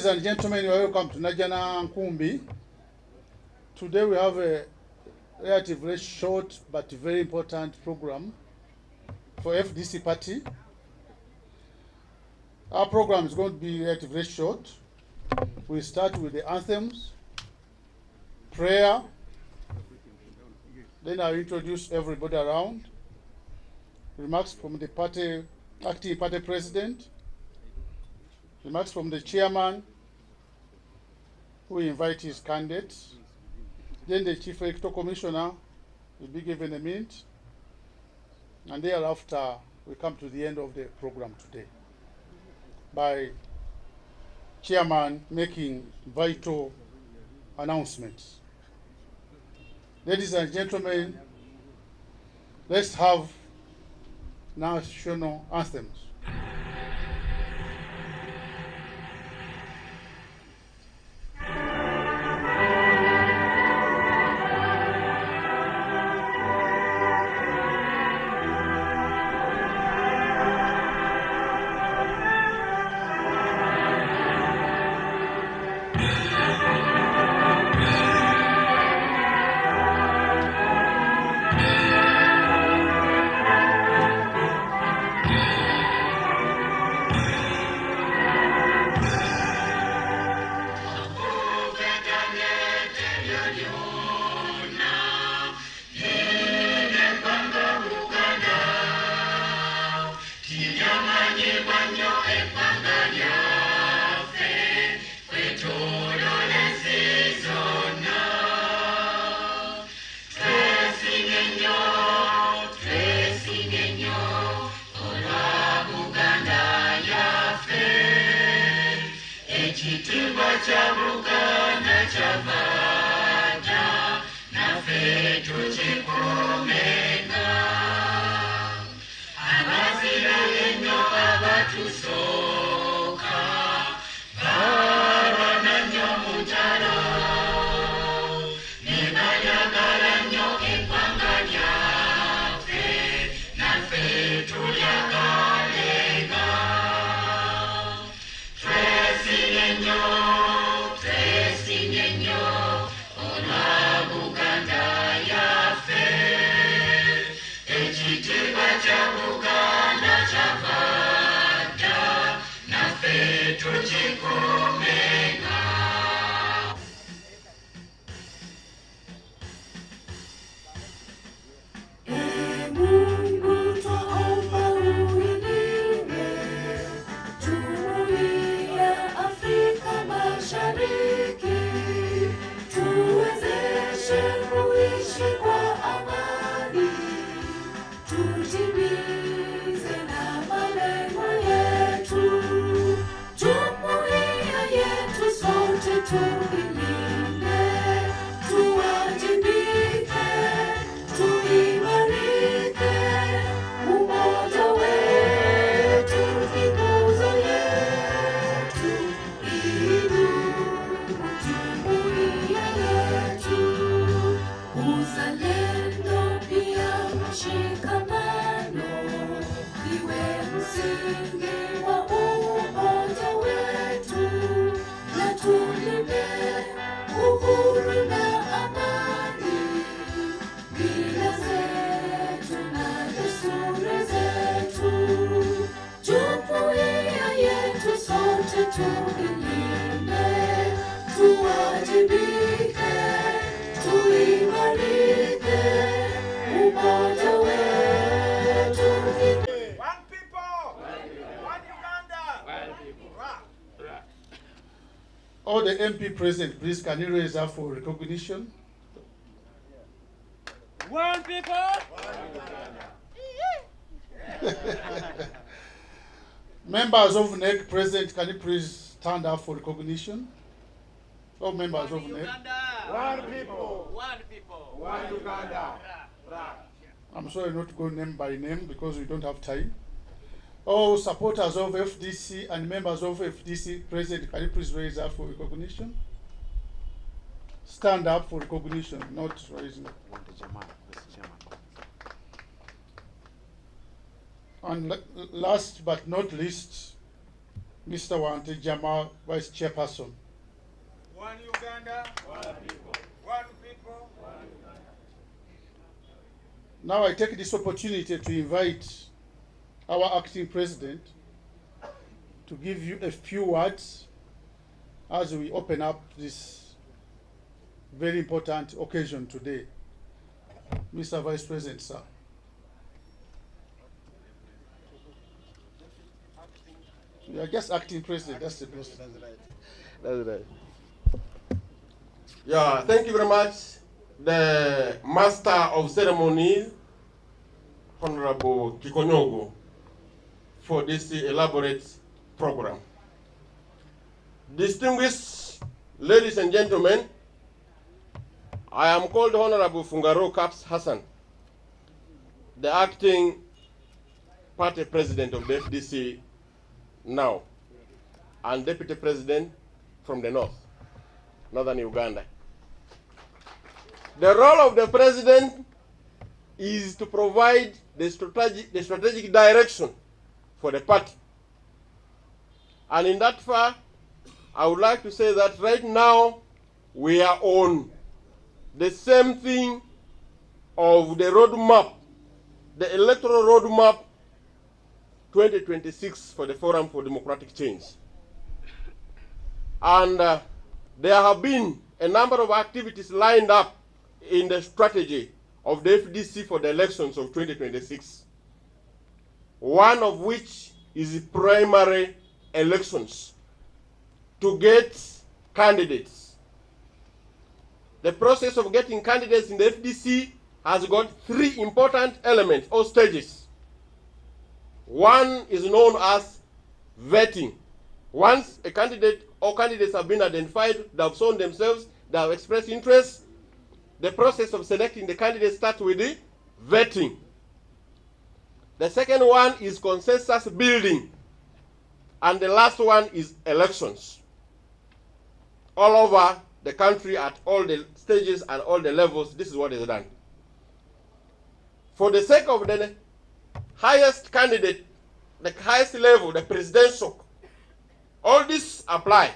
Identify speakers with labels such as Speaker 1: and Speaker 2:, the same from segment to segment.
Speaker 1: Ladies and gentlemen, you are welcome to Najjanakumbi. Today we have a relatively short but very important program for FDC party. Our program is going to be relatively short. We start with the anthems, prayer, then I'll introduce everybody around, remarks from the party, acting party president, remarks from the chairman, who invite his candidates. Then the chief electoral commissioner will be given a minute. And thereafter, we come to the end of the program today by chairman making vital announcements. Ladies and gentlemen, let's have national anthems. All the MP present, please, can you raise up for recognition?
Speaker 2: One people!
Speaker 1: Members of NEC present, can you please stand up for recognition? All members of NEC.
Speaker 2: One people! One people! One Uganda!
Speaker 1: I'm sorry not to go name by name because we don't have time. All supporters of FDC and members of FDC present, can you please raise up for recognition? Stand up for recognition, not raising. And last but not least, Mr. Wante Jamal, Vice Chairperson.
Speaker 2: One Uganda, one people. One people, one Uganda.
Speaker 1: Now I take this opportunity to invite our acting president to give you a few words as we open up this very important occasion today. Mr. Vice President, sir. You are just acting president, that's the best.
Speaker 3: That's right. That's right. Yeah, thank you very much, the Master of Ceremonies, Honorable Kikonyogo, for this elaborate program. Distinguished ladies and gentlemen, I am called Honorable Fungaro Caps Hassan, the acting party president of the FDC now, and deputy president from the northern Uganda. The role of the president is to provide the strategic direction for the party. And in that far, I would like to say that right now we are on the same thing of the roadmap, the electoral roadmap 2026 for the Forum for Democratic Change. And there have been a number of activities lined up in the strategy of the FDC for the elections of 2026. One of which is primary elections to get candidates. The process of getting candidates in the FDC has got three important elements or stages. One is known as vetting. Once a candidate or candidates have been identified, they have shown themselves, they have expressed interest, the process of selecting the candidate starts with the vetting. The second one is consensus building. And the last one is elections. All over the country at all the stages and all the levels, this is what is done. For the sake of the highest candidate, the highest level, the presidential, all this apply.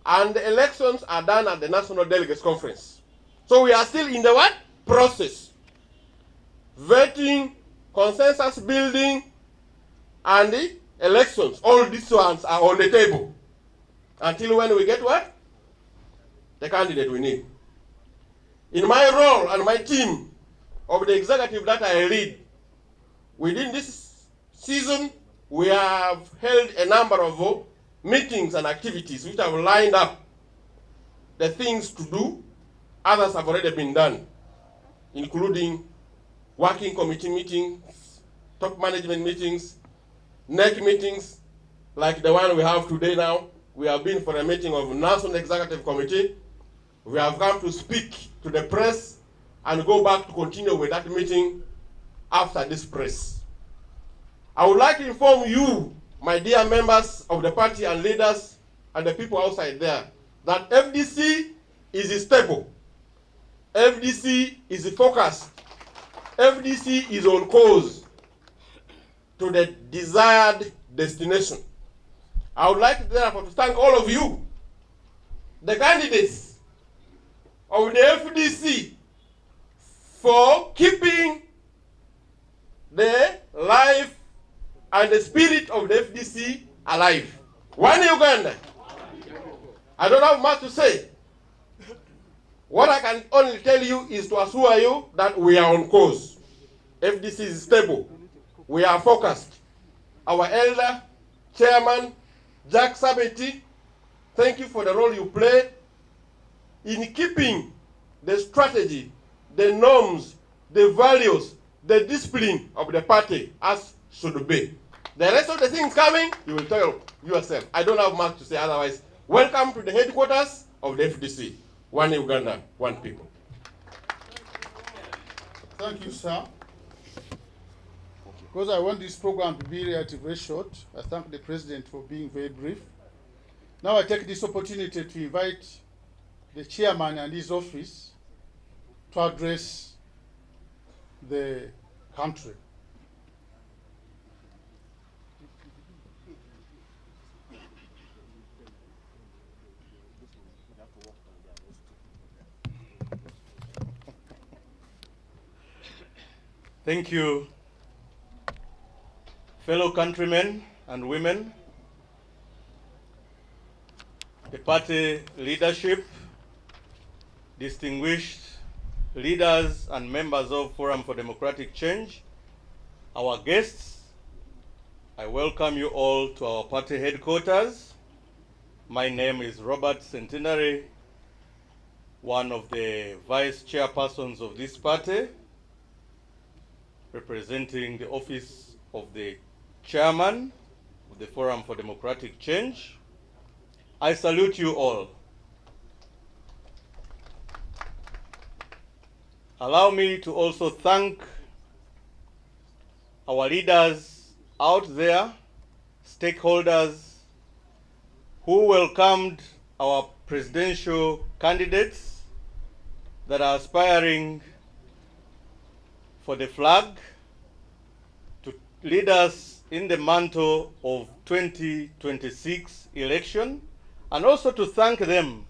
Speaker 3: And the elections are done at the National Delegates Conference. So we are still in the what? Process. Vetting, consensus building, and the elections. All these ones are on the table. Until when we get what? The candidate we need. In my role and my team of the executive that I lead, within this season, we have held a number of meetings and activities which have lined up the things to do. Others have already been done, including working committee meetings, top management meetings, NEC meetings, like the one we have today now. We have been for a meeting of National Executive Committee. We have come to speak to the press and go back to continue with that meeting after this press. I would like to inform you, my dear members of the party and leaders and the people outside there, that FDC is stable. FDC is focused. FDC is on course to the desired destination. I would like therefore to thank all of you, the candidates of the FDC, for keeping the life and the spirit of the FDC alive. One Uganda. I don't have much to say. What I can only tell you is to assure you that we are on course. FDC is stable. We are focused. Our elder, chairman, Jack Sabeti, thank you for the role you play in keeping the strategy, the norms, the values, the discipline of the party as should be. The rest of the things coming, you will tell yourself. I don't have much to say otherwise. Welcome to the headquarters of the FDC. One Uganda, one people.
Speaker 1: Thank you, sir. Because I want this program to be relatively short, I thank the President for being very brief. Now I take this opportunity to invite the chairman and his office to address the country.
Speaker 4: Thank you, fellow countrymen and women, the party leadership, distinguished leaders and members of Forum for Democratic Change, our guests. I welcome you all to our party headquarters. My name is Robert Centenary, one of the vice chairpersons of this party, representing the office of the chairman of the Forum for Democratic Change. I salute you all. Allow me to also thank our leaders out there, stakeholders who welcomed our presidential candidates that are aspiring for the flag to lead us in the mantle of 2026 election, and also to thank them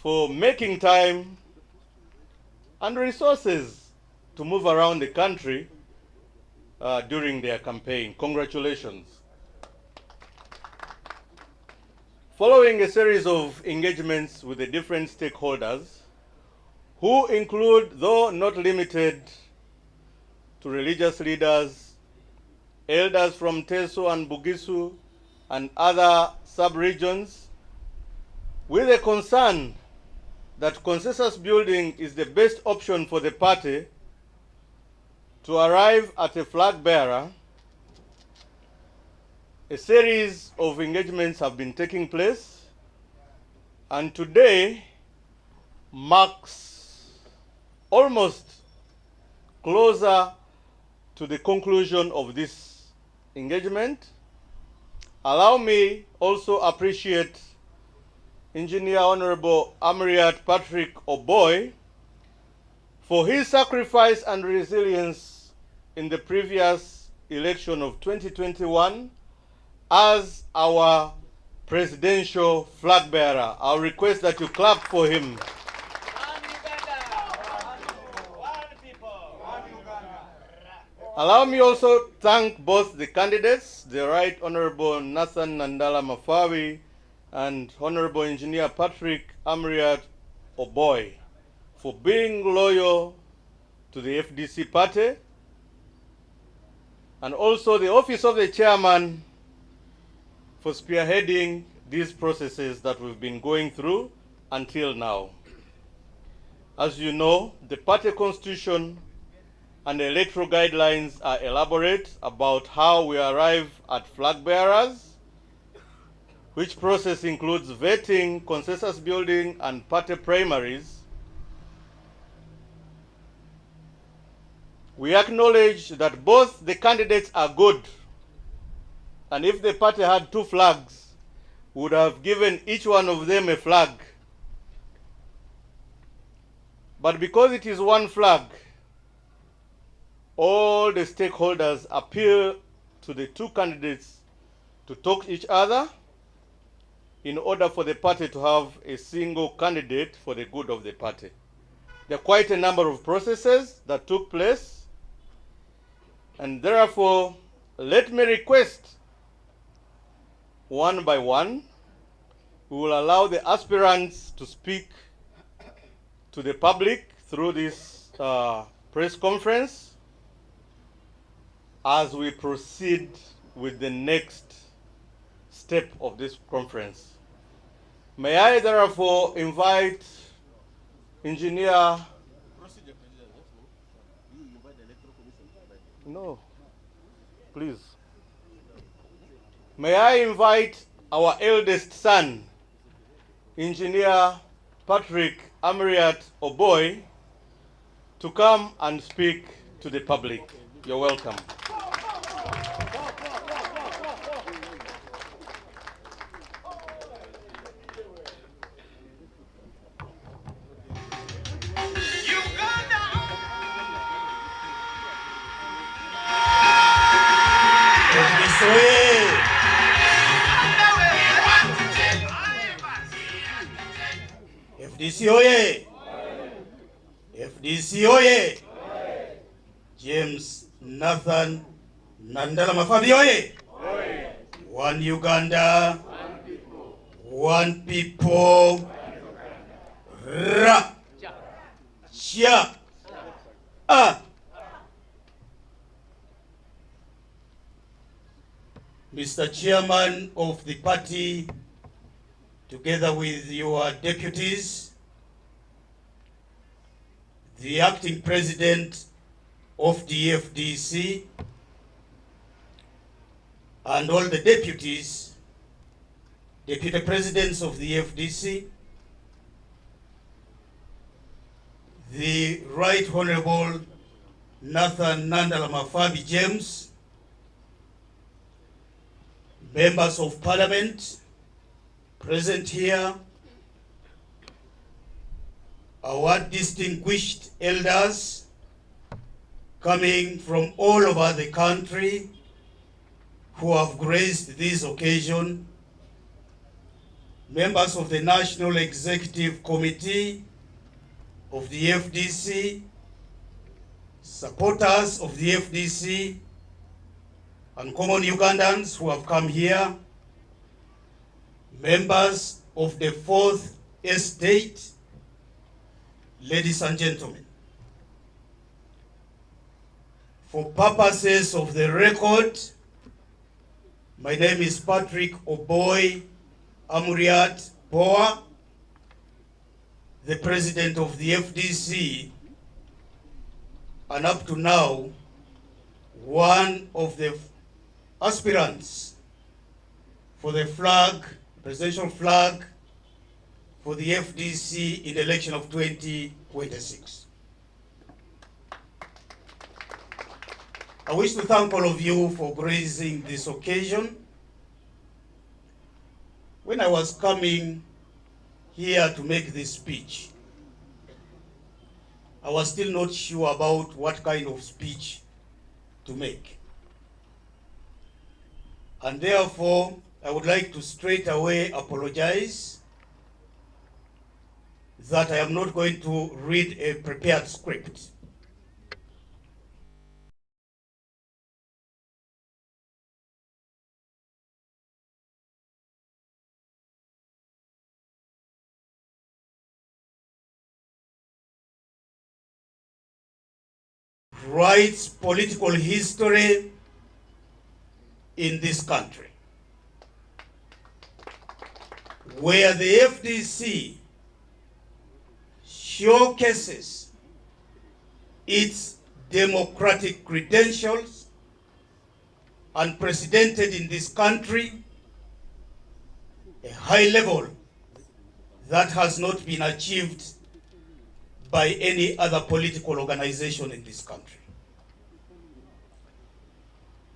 Speaker 4: for making time and resources to move around the country during their campaign. Congratulations. Following a series of engagements with the different stakeholders, who include, though not limited to religious leaders, elders from Teso and Bugisu and other sub-regions, with a concern that consensus building is the best option for the party to arrive at a flag bearer, a series of engagements have been taking place, and today marks almost closer to the conclusion of this engagement. Allow me also appreciate Engineer Honorable Amriat Patrick Oboy for his sacrifice and resilience in the previous election of 2021 as our presidential flag bearer. I'll request that you clap for him. Allow me also to thank both the candidates, the Right Honorable Nathan Nandala Mafawi and Honorable Engineer Patrick Amriat Oboy, for being loyal to the FDC party, and also the office of the chairman for spearheading these processes that we've been going through until now. As you know, the party constitution and the electoral guidelines are elaborate about how we arrive at flag bearers, which process includes vetting, consensus building, and party primaries. We acknowledge that both the candidates are good, and if the party had two flags, we would have given each one of them a flag. But because it is one flag, all the stakeholders appeal to the two candidates to talk to each other in order for the party to have a single candidate for the good of the party. There are quite a number of processes that took place, and therefore, let me request one by one, we will allow the aspirants to speak to the public through this press conference as we proceed with the next step of this conference. May I therefore invite Engineer... No, please. May I invite our eldest son, Engineer Patrick Amriat Oboy, to come and speak to the public. You're welcome.
Speaker 5: FDC oye! FDC oye! James Nathan Nandala Mafabi oye! One Uganda, one people, Ra, Cha, A. Mr. Chairman of the party, together with your deputies, the acting president of the FDC, and all the deputies, deputy presidents of the FDC, the Right Honorable Nathan Nandala Mafabi James, members of parliament present here, our distinguished elders coming from all over the country who have graced this occasion, members of the National Executive Committee of the FDC, supporters of the FDC, and common Ugandans who have come here, members of the Fourth Estate, ladies and gentlemen. For purposes of the record, my name is Patrick Oboy Amuriat Boa, the president of the FDC, and up to now, one of the aspirants for the flag, presidential flag, for the FDC in the election of 2026. I wish to thank all of you for gracing this occasion. When I was coming here to make this speech, I was still not sure about what kind of speech to make. And therefore, I would like to straight away apologize that I am not going to read a prepared script. Writes political history in this country, where the FDC showcases its democratic credentials, unprecedented in this country, a high level that has not been achieved by any other political organization in this country.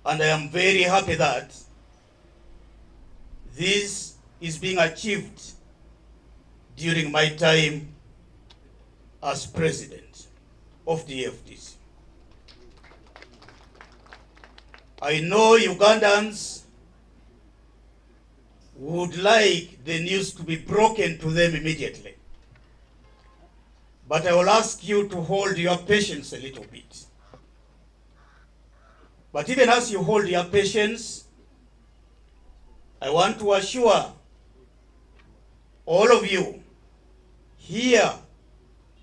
Speaker 5: And I am very happy that this is being achieved during my time as president of the FDC. I know Ugandans would like the news to be broken to them immediately. But I will ask you to hold your patience a little bit. But even as you hold your patience, I want to assure all of you here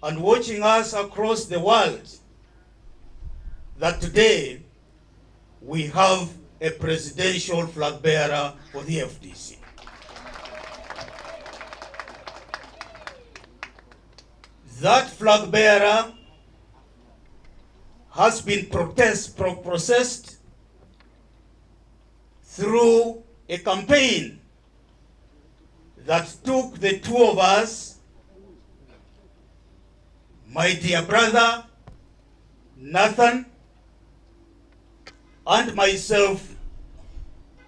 Speaker 5: and watching us across the world that today we have a presidential flag bearer for the FDC. That flag bearer has been processed through a campaign that took the two of us, my dear brother Nathan and myself,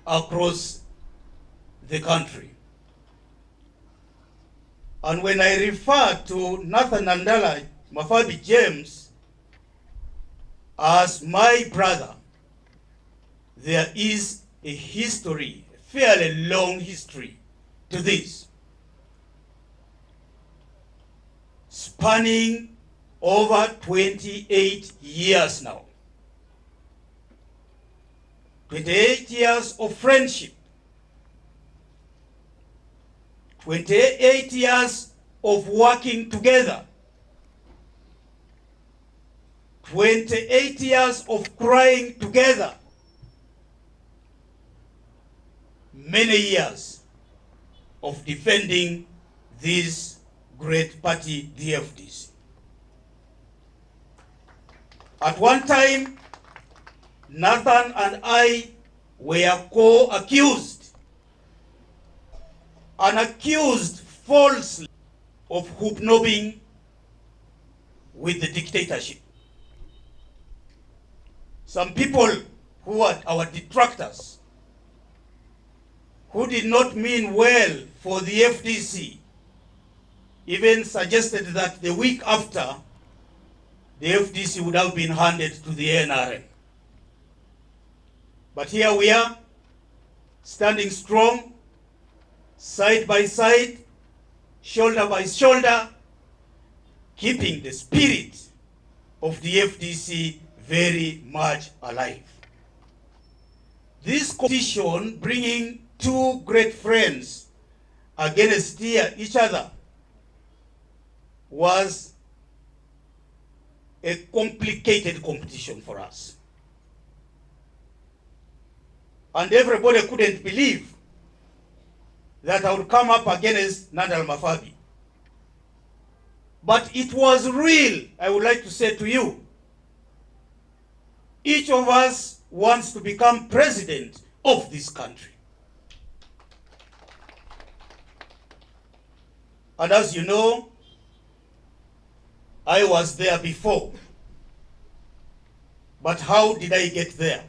Speaker 5: across the country. And when I refer to Nathan Nandala Mafabi James as my brother, there is a history, a fairly long history to this, spanning over 28 years now. 28 years of friendship, 28 years of working together, 28 years of crying together, many years of defending this great party, the FDC. At one time, Nathan and I were co-accused and accused falsely of hobnobbing with the dictatorship. Some people who are our detractors, who did not mean well for the FDC, even suggested that the week after, the FDC would have been handed to the NRM. But here we are, standing strong, side by side, shoulder by shoulder, keeping the spirit of the FDC very much alive. This competition, bringing two great friends against each other, was a complicated competition for us. And everybody couldn't believe that I would come up against Nandal Mafabi. But it was real, I would like to say to you. Each of us wants to become president of this country. And as you know, I was there before. But how did I get there?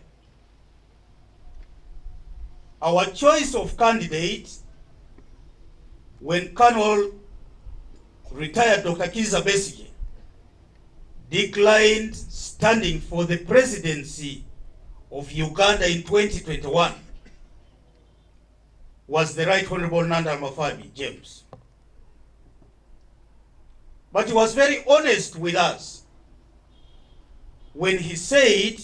Speaker 5: Our choice of candidate, when Colonel retired Dr. Kiza Besigye declined standing for the presidency of Uganda in 2021, was the Right Honorable Nandal Mafabi James. But he was very honest with us when he said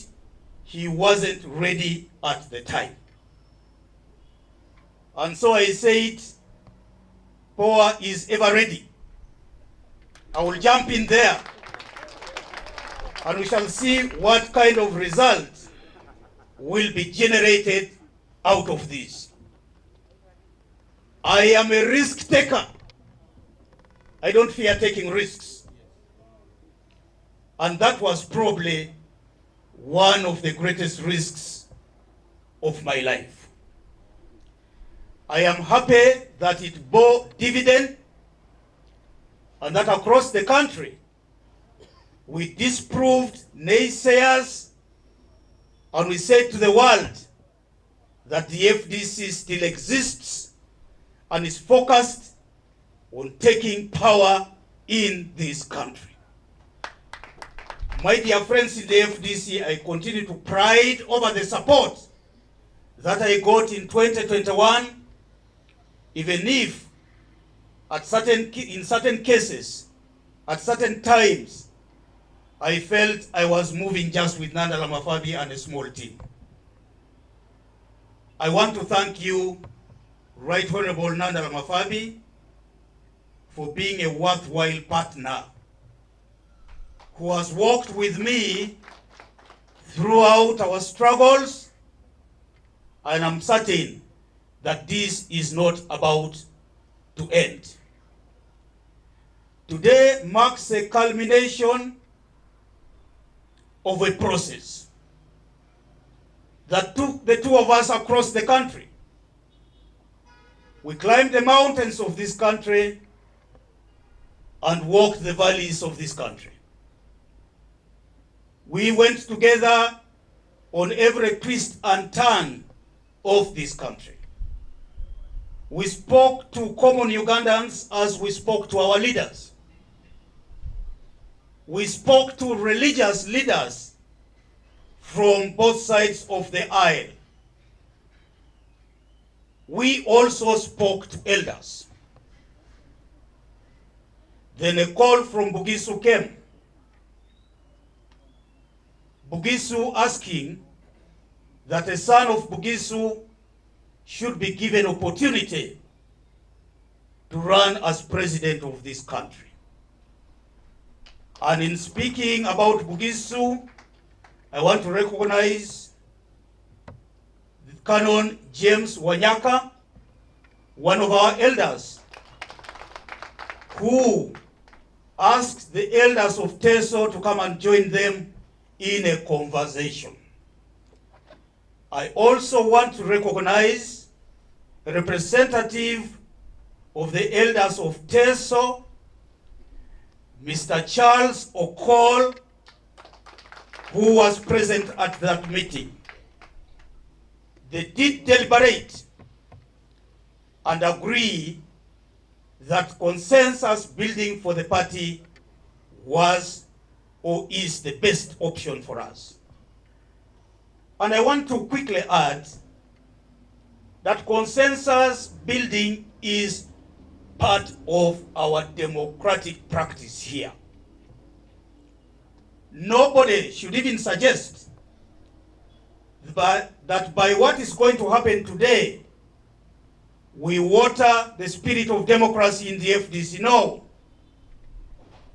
Speaker 5: he wasn't ready at the time. And so I said, power is ever ready. I will jump in there and we shall see what kind of result will be generated out of this. I am a risk taker. I don't fear taking risks. And that was probably one of the greatest risks of my life. I am happy that it bore dividend and that across the country we disproved naysayers and we said to the world that the FDC still exists and is focused on taking power in this country. My dear friends in the FDC, I continue to pride over the support that I got in 2021, even if in certain cases, at certain times, I felt I was moving just with Nandal Mafabi and a small team. I want to thank you, Right Honorable Nandal Mafabi, for being a worthwhile partner who has walked with me throughout our struggles, and I'm certain that this is not about to end. Today marks a culmination of a process that took the two of us across the country. We climbed the mountains of this country and walked the valleys of this country. We went together on every twist and turn of this country. We spoke to common Ugandans as we spoke to our leaders. We spoke to religious leaders from both sides of the aisle. We also spoke to elders. Then a call from Bugisu came. Bugisu asking that a son of Bugisu should be given opportunity to run as president of this country. And in speaking about Bugisu, I want to recognize the Canon James Wanyaka, one of our elders, who asked the elders of Teso to come and join them in a conversation. I also want to recognize a representative of the elders of Teso, Mr. Charles Okol, who was present at that meeting. They did deliberate and agree that consensus building for the party was or is the best option for us. And I want to quickly add that consensus building is part of our democratic practice here. Nobody should even suggest that by what is going to happen today, we water the spirit of democracy in the FDC. No.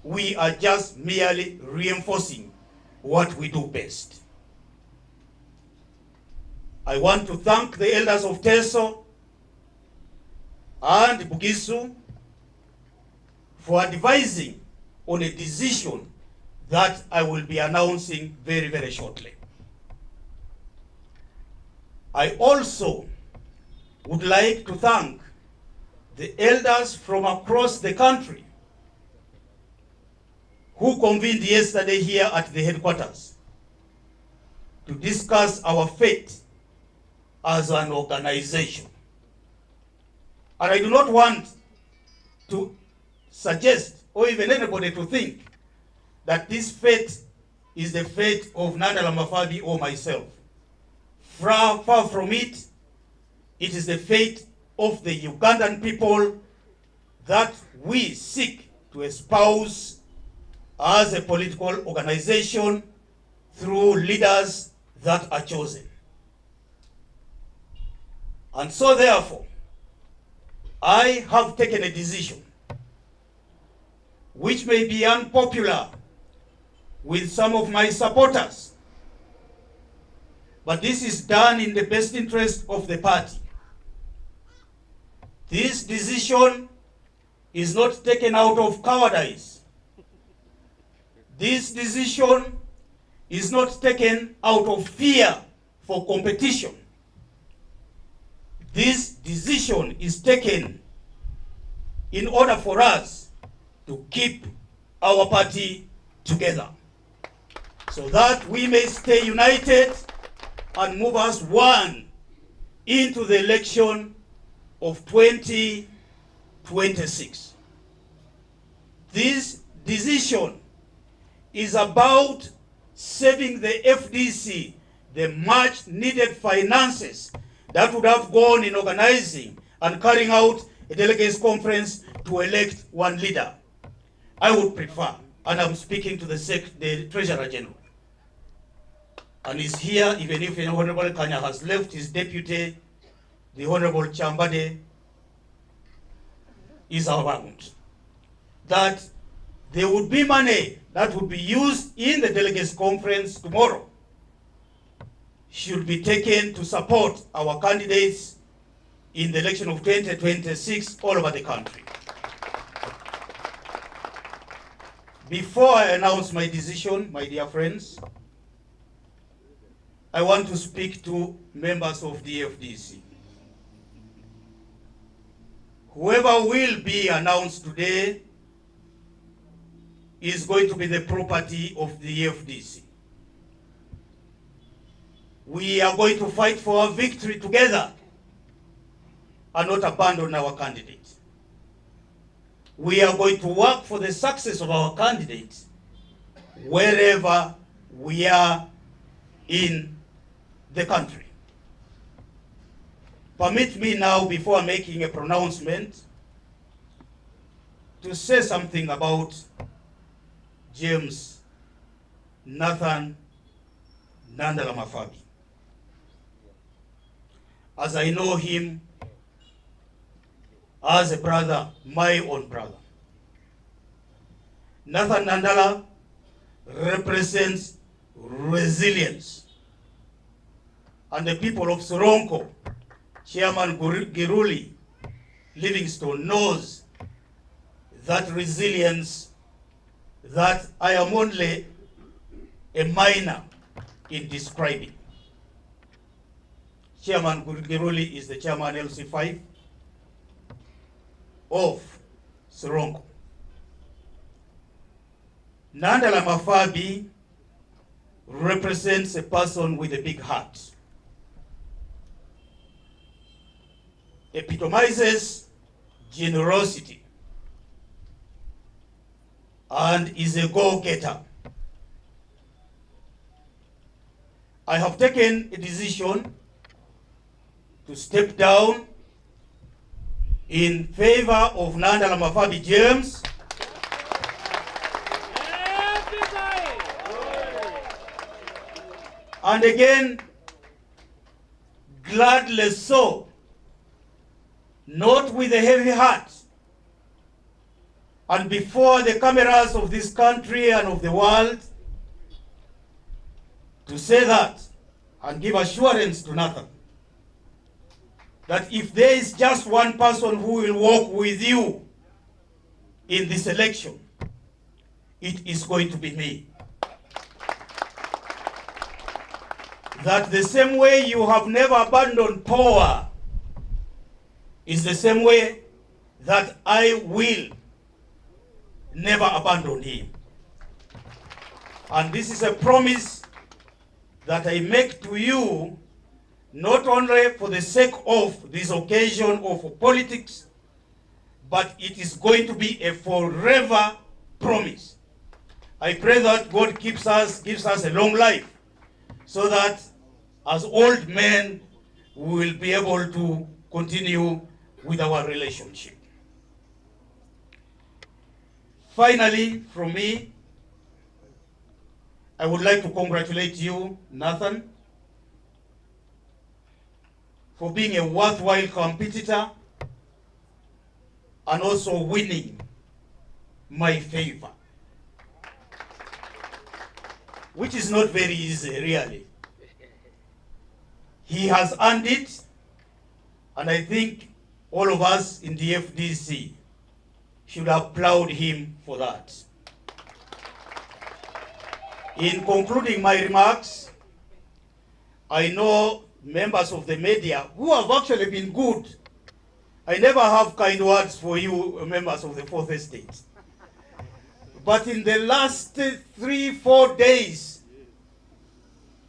Speaker 5: We are just merely reinforcing what we do best. I want to thank the elders of Teso and Bugisu for advising on a decision that I will be announcing very, very shortly. I also would like to thank the elders from across the country who convened yesterday here at the headquarters to discuss our fate as an organization. And I do not want to suggest or even anybody to think that this fate is the fate of Nandala Mafabi or myself. Far from it. It is the fate of the Ugandan people that we seek to espouse as a political organization through leaders that are chosen. And so therefore, I have taken a decision which may be unpopular with some of my supporters, but this is done in the best interest of the party. This decision is not taken out of cowardice. This decision is not taken out of fear for competition. This decision is taken in order for us to keep our party together, so that we may stay united and move as one into the election of 2026. This decision is about saving the FDC the much needed finances that would have gone in organizing and carrying out a delegates conference to elect one leader. I would prefer, and I'm speaking to the Treasurer General, and he's here, even if the Honorable Kanya has left, his deputy, the Honorable Chambade, is around, that there would be money that would be used in the delegates conference tomorrow should be taken to support our candidates in the election of 2026 all over the country. Before I announce my decision, my dear friends, I want to speak to members of the FDC. Whoever will be announced today is going to be the property of the FDC. We are going to fight for our victory together and not abandon our candidate. We are going to work for the success of our candidate wherever we are in the country. Permit me now, before making a pronouncement, to say something about James Nathan Nandala Mafabi. as I know him as a brother, my own brother. Nathan Nandala represents resilience. And the people of Soronko, Chairman Giruli Livingstone knows that resilience that I am only a minor in describing. Chairman Giruli is the chairman LC5 of Soronko. Nandala Mafabi represents a person with a big heart. Epitomizes generosity and is a go-getter. I have taken a decision to step down in favor of Nandala Mafabi James and again, gladly so, not with a heavy heart, and before the cameras of this country and of the world, to say that and give assurance to Nathan that if there is just one person who will walk with you in this election, it is going to be me. That the same way you have never abandoned power is the same way that I will never abandon him. And this is a promise that I make to you, not only for the sake of this occasion of politics, but it is going to be a forever promise. I pray that God gives us a long life, so that as old men we will be able to continue with our relationship. Finally, from me, I would like to congratulate you, Nathan, for being a worthwhile competitor and also winning my favor, which is not very easy, really. He has earned it, and I think all of us in the FDC should applaud him for that. In concluding my remarks, I know members of the media who have actually been good. I never have kind words for you, members of the Fourth Estate. But in the last 3-4 days,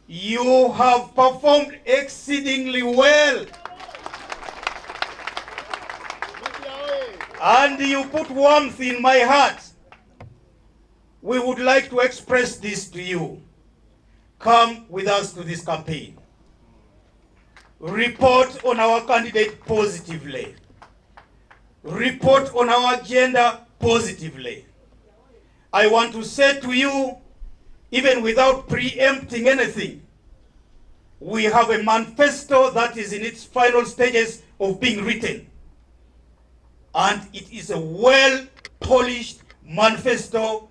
Speaker 5: you have performed exceedingly well. And you put warmth in my heart. We would like to express this to you. Come with us to this campaign. Report on our candidate positively. Report on our agenda positively. I want to say to you, even without preempting anything, we have a manifesto that is in its final stages of being written. And it is a well-polished manifesto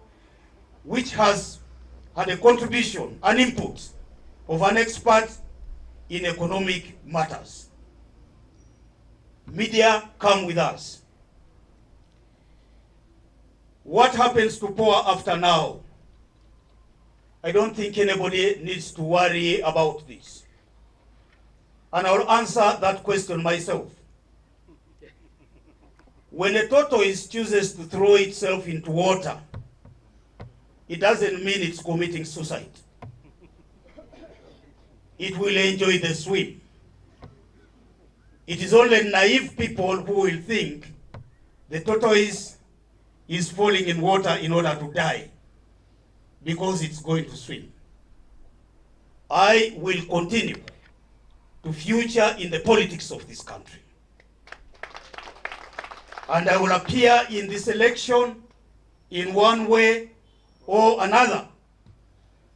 Speaker 5: which has had a contribution, an input of an expert in economic matters. Media, come with us. What happens to poor after now? I don't think anybody needs to worry about this. And I'll answer that question myself. When a tortoise chooses to throw itself into water, it doesn't mean it's committing suicide. It will enjoy the swim. It is only naive people who will think the tortoise is falling in water in order to die because it's going to swim. I will continue to future in the politics of this country. And I will appear in this election in one way or another,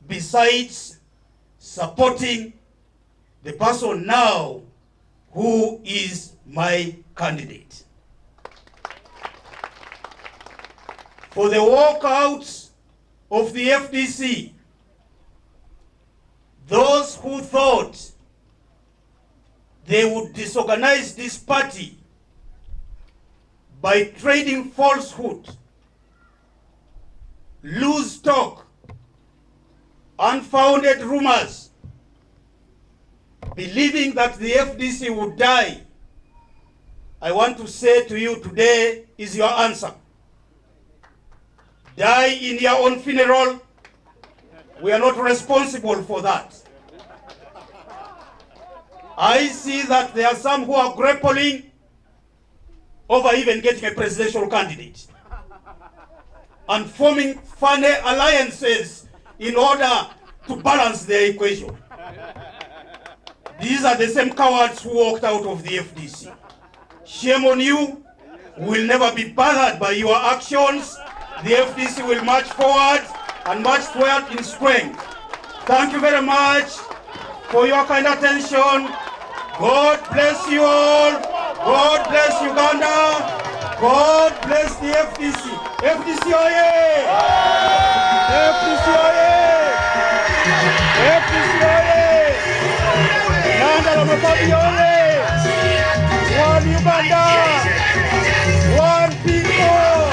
Speaker 5: besides supporting the person now who is my candidate. For the walkouts of the FDC, those who thought they would disorganize this party by trading falsehood, loose talk, unfounded rumors, believing that the FDC would die, I want to say to you today is your answer. Die in your own funeral. We are not responsible for that. I see that there are some who are grappling over even getting a presidential candidate and forming funny alliances in order to balance their equation. These are the same cowards who walked out of the FDC. Shame on you. We will never be bothered by your actions. The FDC will march forward and march forward in strength. Thank you very much for your kind attention. God bless you all. God bless Uganda. God bless the FDC. FDC oye! FDC oye! FDC oye! Najjanakumbi oye! One Uganda! One people!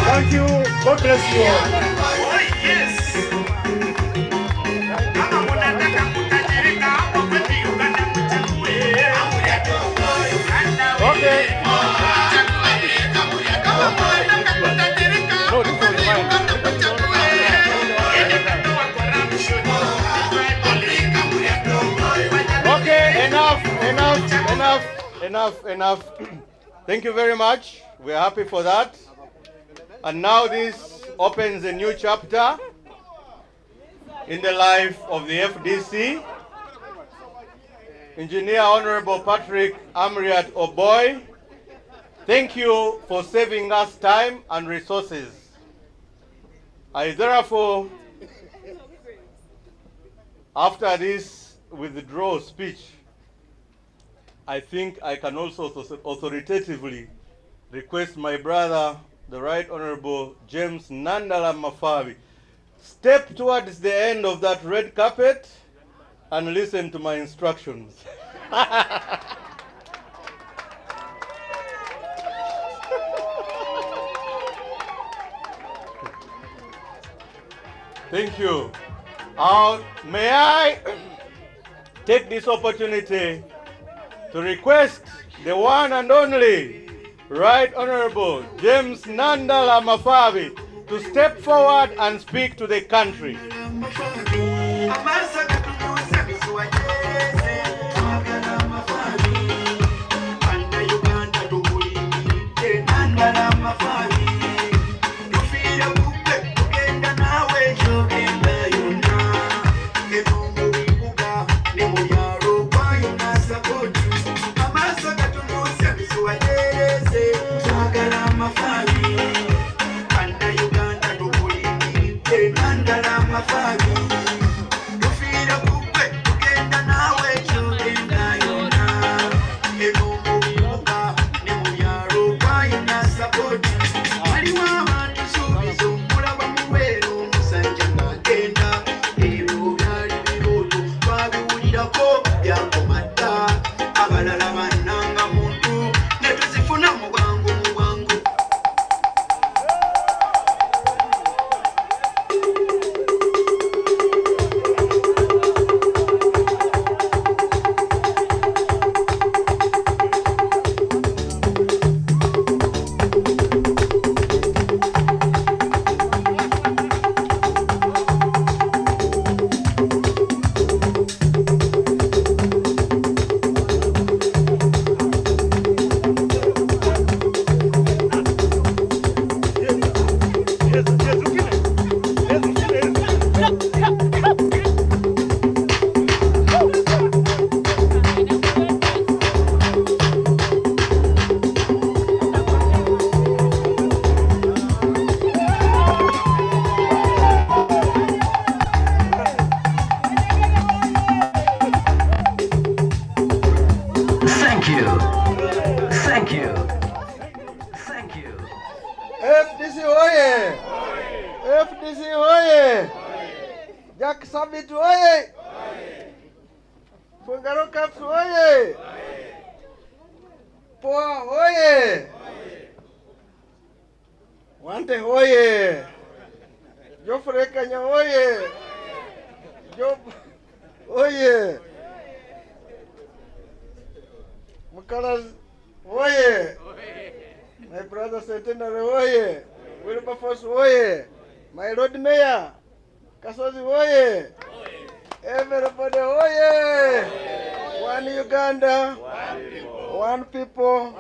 Speaker 5: Thank you. God bless you all. Okay. No, this was mine. Okay, enough. Thank you very much. We are happy for that. And now this opens a new chapter in the life of the FDC. Engineer Honorable Patrick Amriat Oboy, thank you for saving us time and resources. I therefore, after this withdrawal speech, I think I can also authoritatively request my brother, the Right Honorable James Nandala Mafabi, step towards the end of that red carpet and listen to my instructions. Thank you. May I take this opportunity to request the one and only Right Honorable James Nandala Mafabi to step forward and speak to the country.
Speaker 6: FDC oye! FDC oye! Jack Sabit oye! Fungaro Caps oye! Poa oye! Wante oye! Jofre Kanya oye! Job oye! Mukaras oye! My brother Centenary oye! Wilberforce oye! My Lord Mayor Kasozi oye! Everybody oye! One Uganda, one people.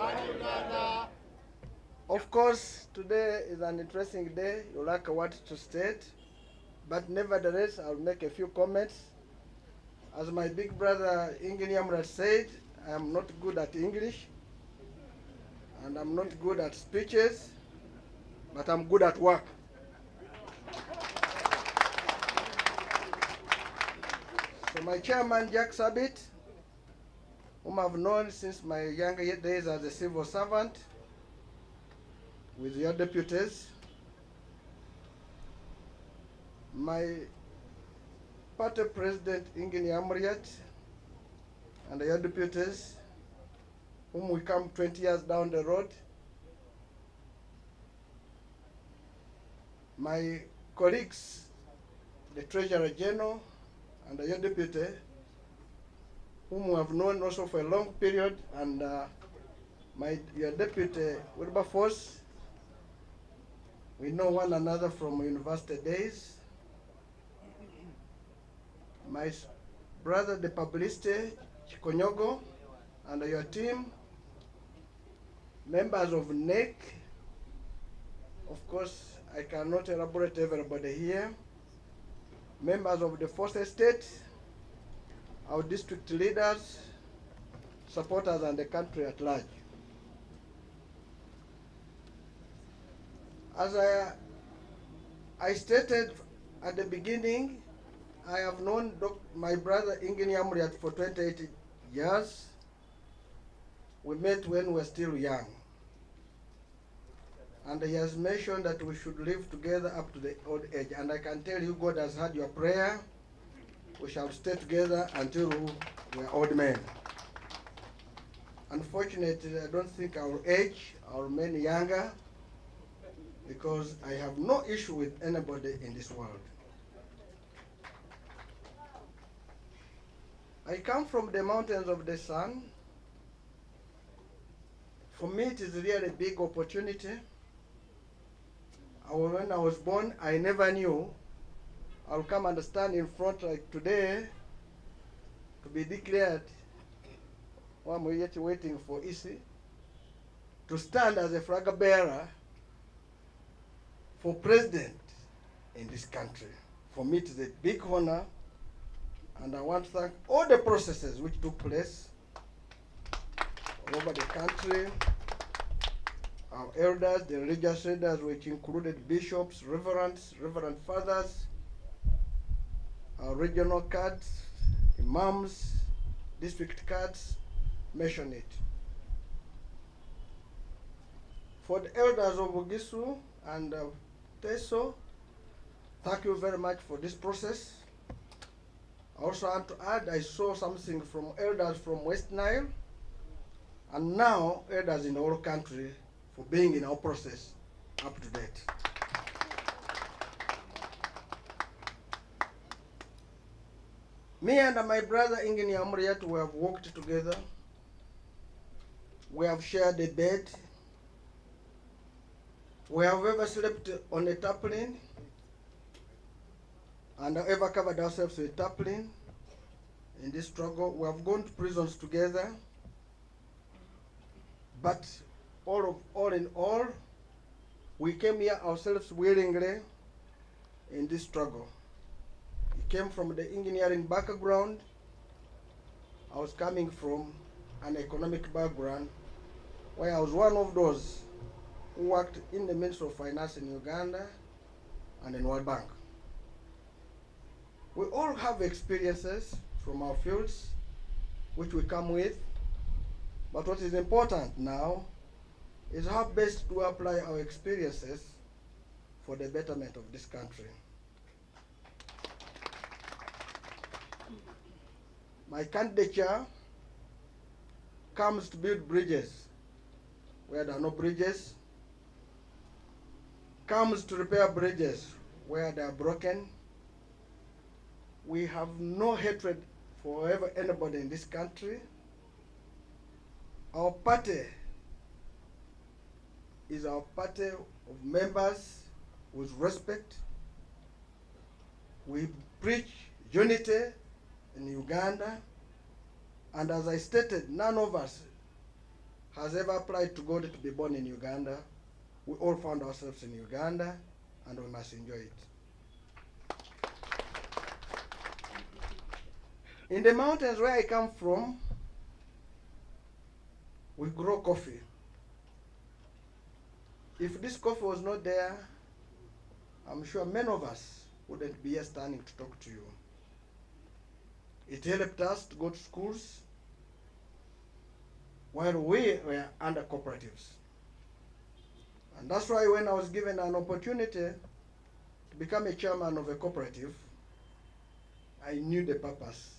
Speaker 6: Of course, today is an interesting day. You lack what to state, but nevertheless, I'll make a few comments. As my big brother Ingeniamrat said, I am not good at English, and I'm not good at speeches, but I'm good at work. So my chairman, Jack Sabit, whom I've known since my younger days as a civil servant, with your deputies, my party president, Ingeni Amriat, and your deputies, whom we come 20 years down the road, my colleagues, the Treasurer General, and your deputy, whom we have known also for a long period, and your deputy, Wilberforce. We know one another from university days. My brother, the publicist, Chikonyogo, and your team, members of NEC. Of course, I cannot elaborate everybody here. Members of the First Estate, our district leaders, supporters, and the country at large. As I stated at the beginning, I have known my brother Ingeni Amriat for 28 years. We met when we were still young. And he has mentioned that we should live together up to the old age. And I can tell you, God has heard your prayer. We shall stay together until we are old men. Unfortunately, I don't think our age, our men younger, because I have no issue with anybody in this world. I come from the mountains of the sun. For me, it is really a big opportunity. When I was born, I never knew I'll come and stand in front like today to be declared, while we're yet waiting for EC, to stand as a flag bearer for president in this country. For me, it is a big honor, and I want to thank all the processes which took place all over the country, our elders, the religious leaders, which included bishops, reverend fathers, our regional cards, imams, district cards, mention it. For the elders of Bugisu and Teso, thank you very much for this process. I also want to add, I saw something from elders from West Nile, and now elders in the whole country for being in our process up to date. Me and my brother Ingeni Amriat, we have worked together. We have shared a bed. We have ever slept on a tarpaulin and ever covered ourselves with tarpaulin in this struggle. We have gone to prisons together. But all in all, we came here ourselves willingly in this struggle. We came from the engineering background. I was coming from an economic background, where I was one of those who worked in the Ministry of Finance in Uganda and in World Bank. We all have experiences from our fields, which we come with, but what is important now is how best to apply our experiences for the betterment of this country. My candidature comes to build bridges where there are no bridges, comes to repair bridges where they are broken. We have no hatred for anybody in this country. Our party is our party of members with respect. We preach unity in Uganda, and as I stated, none of us has ever applied to God to be born in Uganda. We all found ourselves in Uganda, and we must enjoy it. In the mountains where I come from, we grow coffee. If this coffee was not there, I'm sure many of us wouldn't be here standing to talk to you. It helped us to go to schools while we were under cooperatives. And that's why when I was given an opportunity to become a chairman of a cooperative, I knew the purpose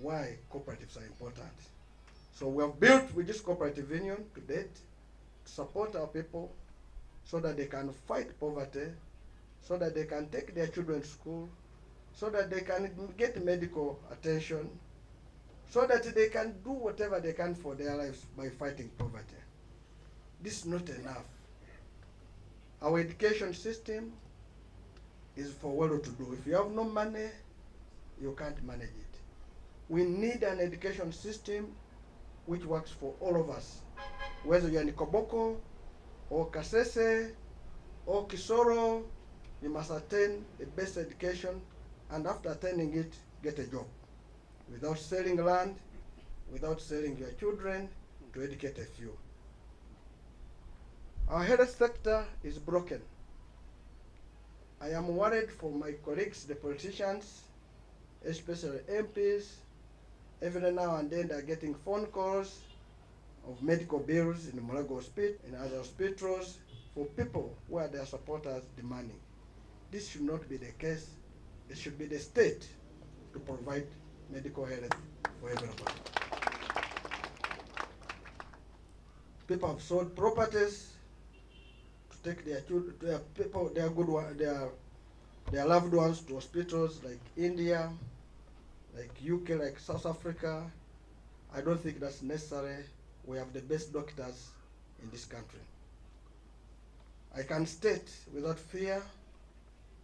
Speaker 6: why cooperatives are important. So we have built with this cooperative union to date to support our people so that they can fight poverty, so that they can take their children to school, so that they can get medical attention, so that they can do whatever they can for their lives by fighting poverty. This is not enough. Our education system is for well-to-do. If you have no money, you can't manage it. We need an education system which works for all of us. Whether you're in Koboko, or Kasese, or Kisoro, you must attain the best education, and after attaining it, get a job. Without selling land, without selling your children to educate a few. Our health sector is broken. I am worried for my colleagues, the politicians, especially MPs. Every now and then they're getting phone calls of medical bills in the Mulago Hospital, in other hospitals, for people where their supporters demanding. This should not be the case. It should be the state to provide medical health for everybody. People have sold properties to take their children, their loved ones to hospitals like India, like UK, like South Africa. I don't think that's necessary. We have the best doctors in this country. I can state without fear,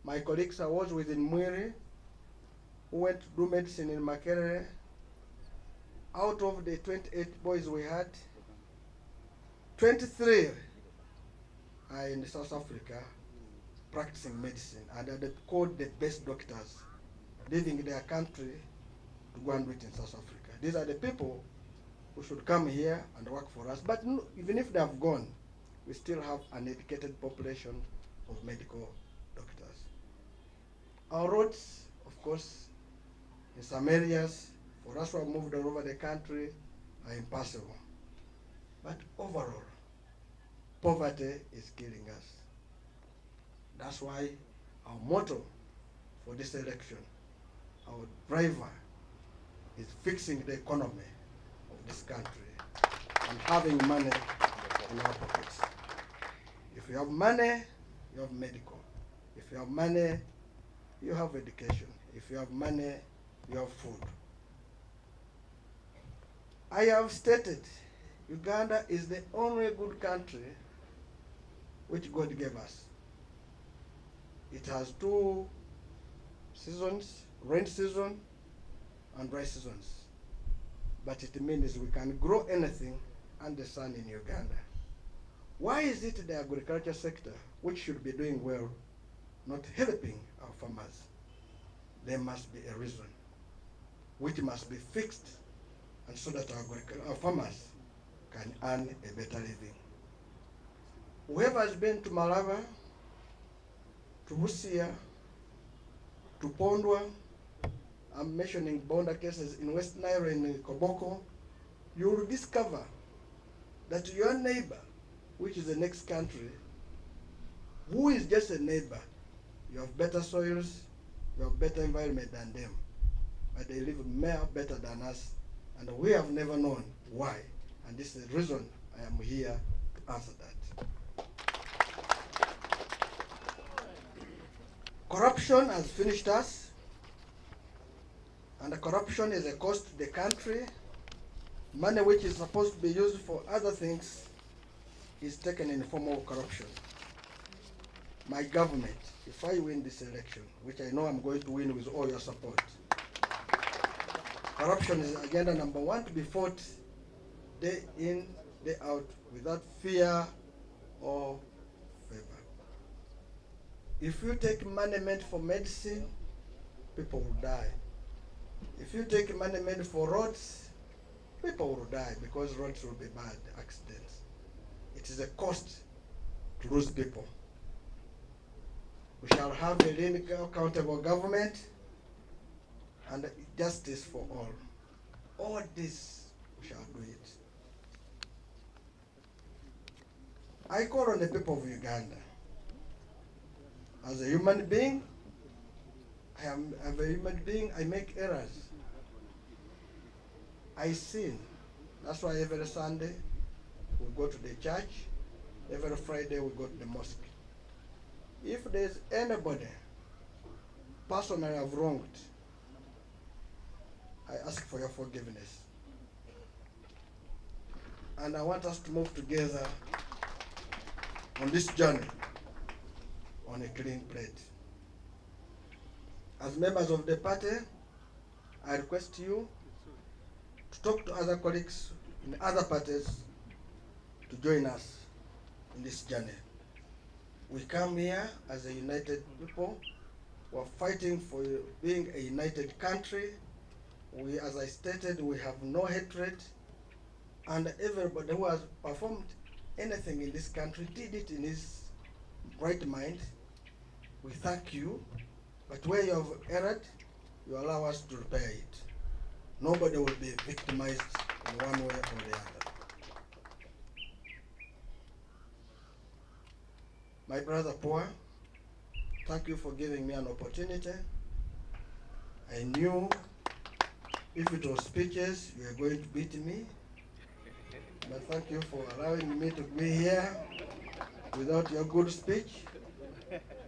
Speaker 6: my colleagues I was with in Mwiri, who went to do medicine in Makerere, out of the 28 boys we had, 23 are in South Africa practicing medicine, and are called the best doctors, leaving their country to go and do it in South Africa. These are the people who should come here and work for us. But no, even if they have gone, we still have an educated population of medical doctors. Our roads, of course, in some areas, for us who have moved all over the country, are impassable. But overall, poverty is killing us. That's why our motto for this election, our driver, is fixing the economy of this country and having money in our pockets. If you have money, you have medical. If you have money, you have education. If you have money, you have food. I have stated Uganda is the only good country which God gave us. It has two seasons, rain season and dry seasons. But it means we can grow anything under the sun in Uganda. Why is it the agriculture sector, which should be doing well, not helping our farmers? There must be a reason, which must be fixed, and so that our farmers can earn a better living. Whoever has been to Malava, to Busia, to Pondwa, I'm mentioning border cases in West Nile and in Koboko, you will discover that your neighbor which is the next country, who is just a neighbor. You have better soils, you have better environment than them, but they live better than us, and we have never known why. And this is the reason I am here to answer that. Corruption has finished us, and the corruption is a cost to the country. Money which is supposed to be used for other things is taken in the form of corruption. My government, if I win this election, which I know I'm going to win with all your support, corruption is agenda number one to be fought day in, day out, without fear or favor. If you take money meant for medicine, people will die. If you take money meant for roads, people will die because roads will be bad, accidents. It is a cost to lose people. We shall have a lean, accountable government and justice for all. All this, we shall do it. I call on the people of Uganda. As a human being, I'm a human being, I make errors. I sin. That's why every Sunday we go to the church, every Friday we go to the mosque. If there's anybody personally I've wronged, I ask for your forgiveness. And I want us to move together on this journey on a clean plate. As members of the party, I request you to talk to other colleagues in other parties to join us in this journey. We come here as a united people. We're fighting for being a united country. We, as I stated, we have no hatred, and everybody who has performed anything in this country did it in his right mind. We thank you, but where you have erred, you allow us to repair it. Nobody will be victimized in one way or the other. My brother Poa, thank you for giving me an opportunity. I knew if it was speeches, you were going to beat me. But thank you for allowing me to be here without your good speech.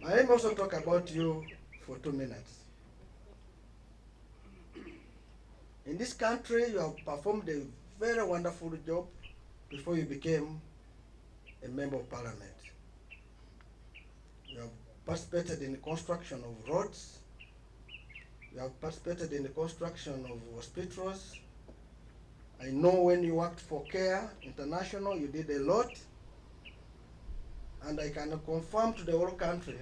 Speaker 6: I will also talk about you for 2 minutes. In this country, you have performed a very wonderful job before you became a member of parliament. You have participated in the construction of roads. You have participated in the construction of hospitals. I know when you worked for CARE International, you did a lot. And I can confirm to the whole country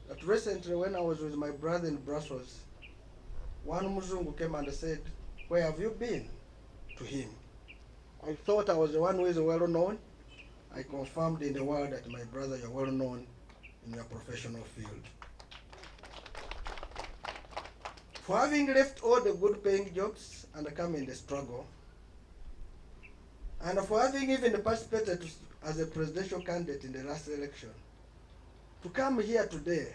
Speaker 6: that recently when I was with my brother in Brussels, one Muzungu came and said, "Where have you been?" to him. I thought I was the one who is well known. I confirmed in the world that my brother, you're well known in your professional field. For having left all the good paying jobs and come in the struggle, and for having even participated as a presidential candidate in the last election, to come here today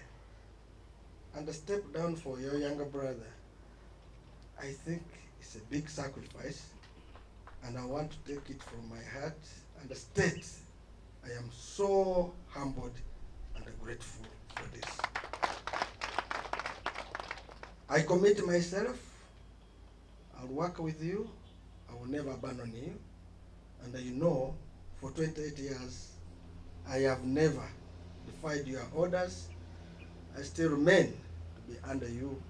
Speaker 6: and step down for your younger brother, I think it's a big sacrifice, and I want to take it from my heart and state I am so humbled and grateful for this. I commit myself, I'll work with you, I will never abandon you, and you know, for 28 years, I have never defied your orders. I still remain to be under you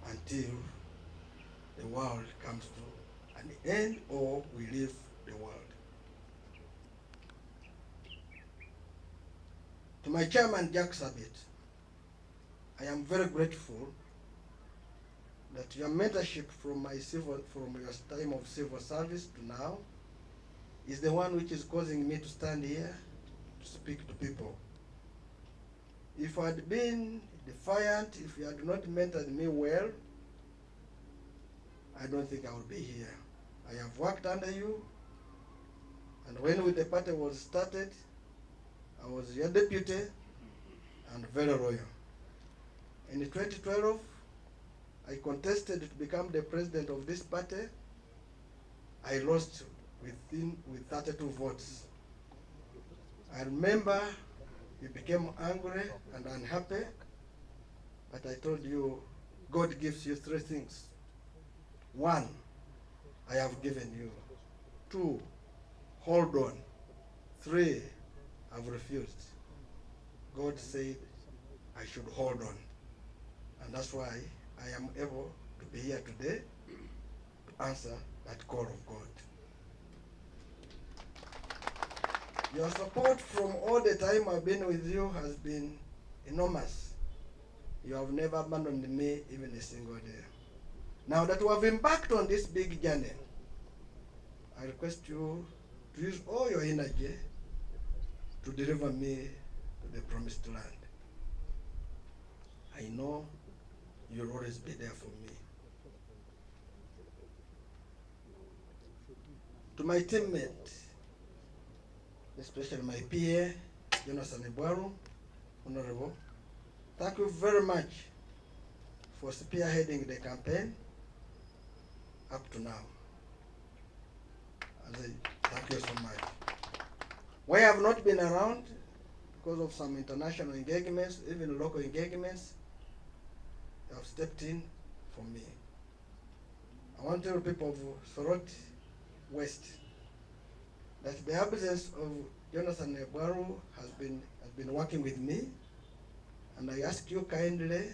Speaker 6: until the world comes to an end or we leave the world. To my chairman, Jack Sabitt, I am very grateful that your mentorship from your time of civil service to now is the one which is causing me to stand here to speak to people. If I had been defiant, if you had not mentored me well, I don't think I would be here. I have worked under you, And when the party was started, I was your deputy and very loyal. In 2012, I contested to become the president of this party. I lost with 32 votes. I remember you became angry and unhappy, but I told you, God gives you three things. One, I have given you. Two, hold on. Three, I've refused. God said I should hold on. And that's why I am able to be here today to answer that call of God. Your support from all the time I've been with you has been enormous. You have never abandoned me even a single day. Now that we have embarked on this big journey, I request you to use all your energy to deliver me to the promised land. I know you'll always be there for me. To my teammate, especially my PA, Najjanakumbi, Honorable, thank you very much for spearheading the campaign up to now. Thank you so much. Why I have not been around, because of some international engagements, even local engagements, you have stepped in for me. I want to tell people of Sorot West that the absence of Najjanakumbi has been working with me, and I ask you kindly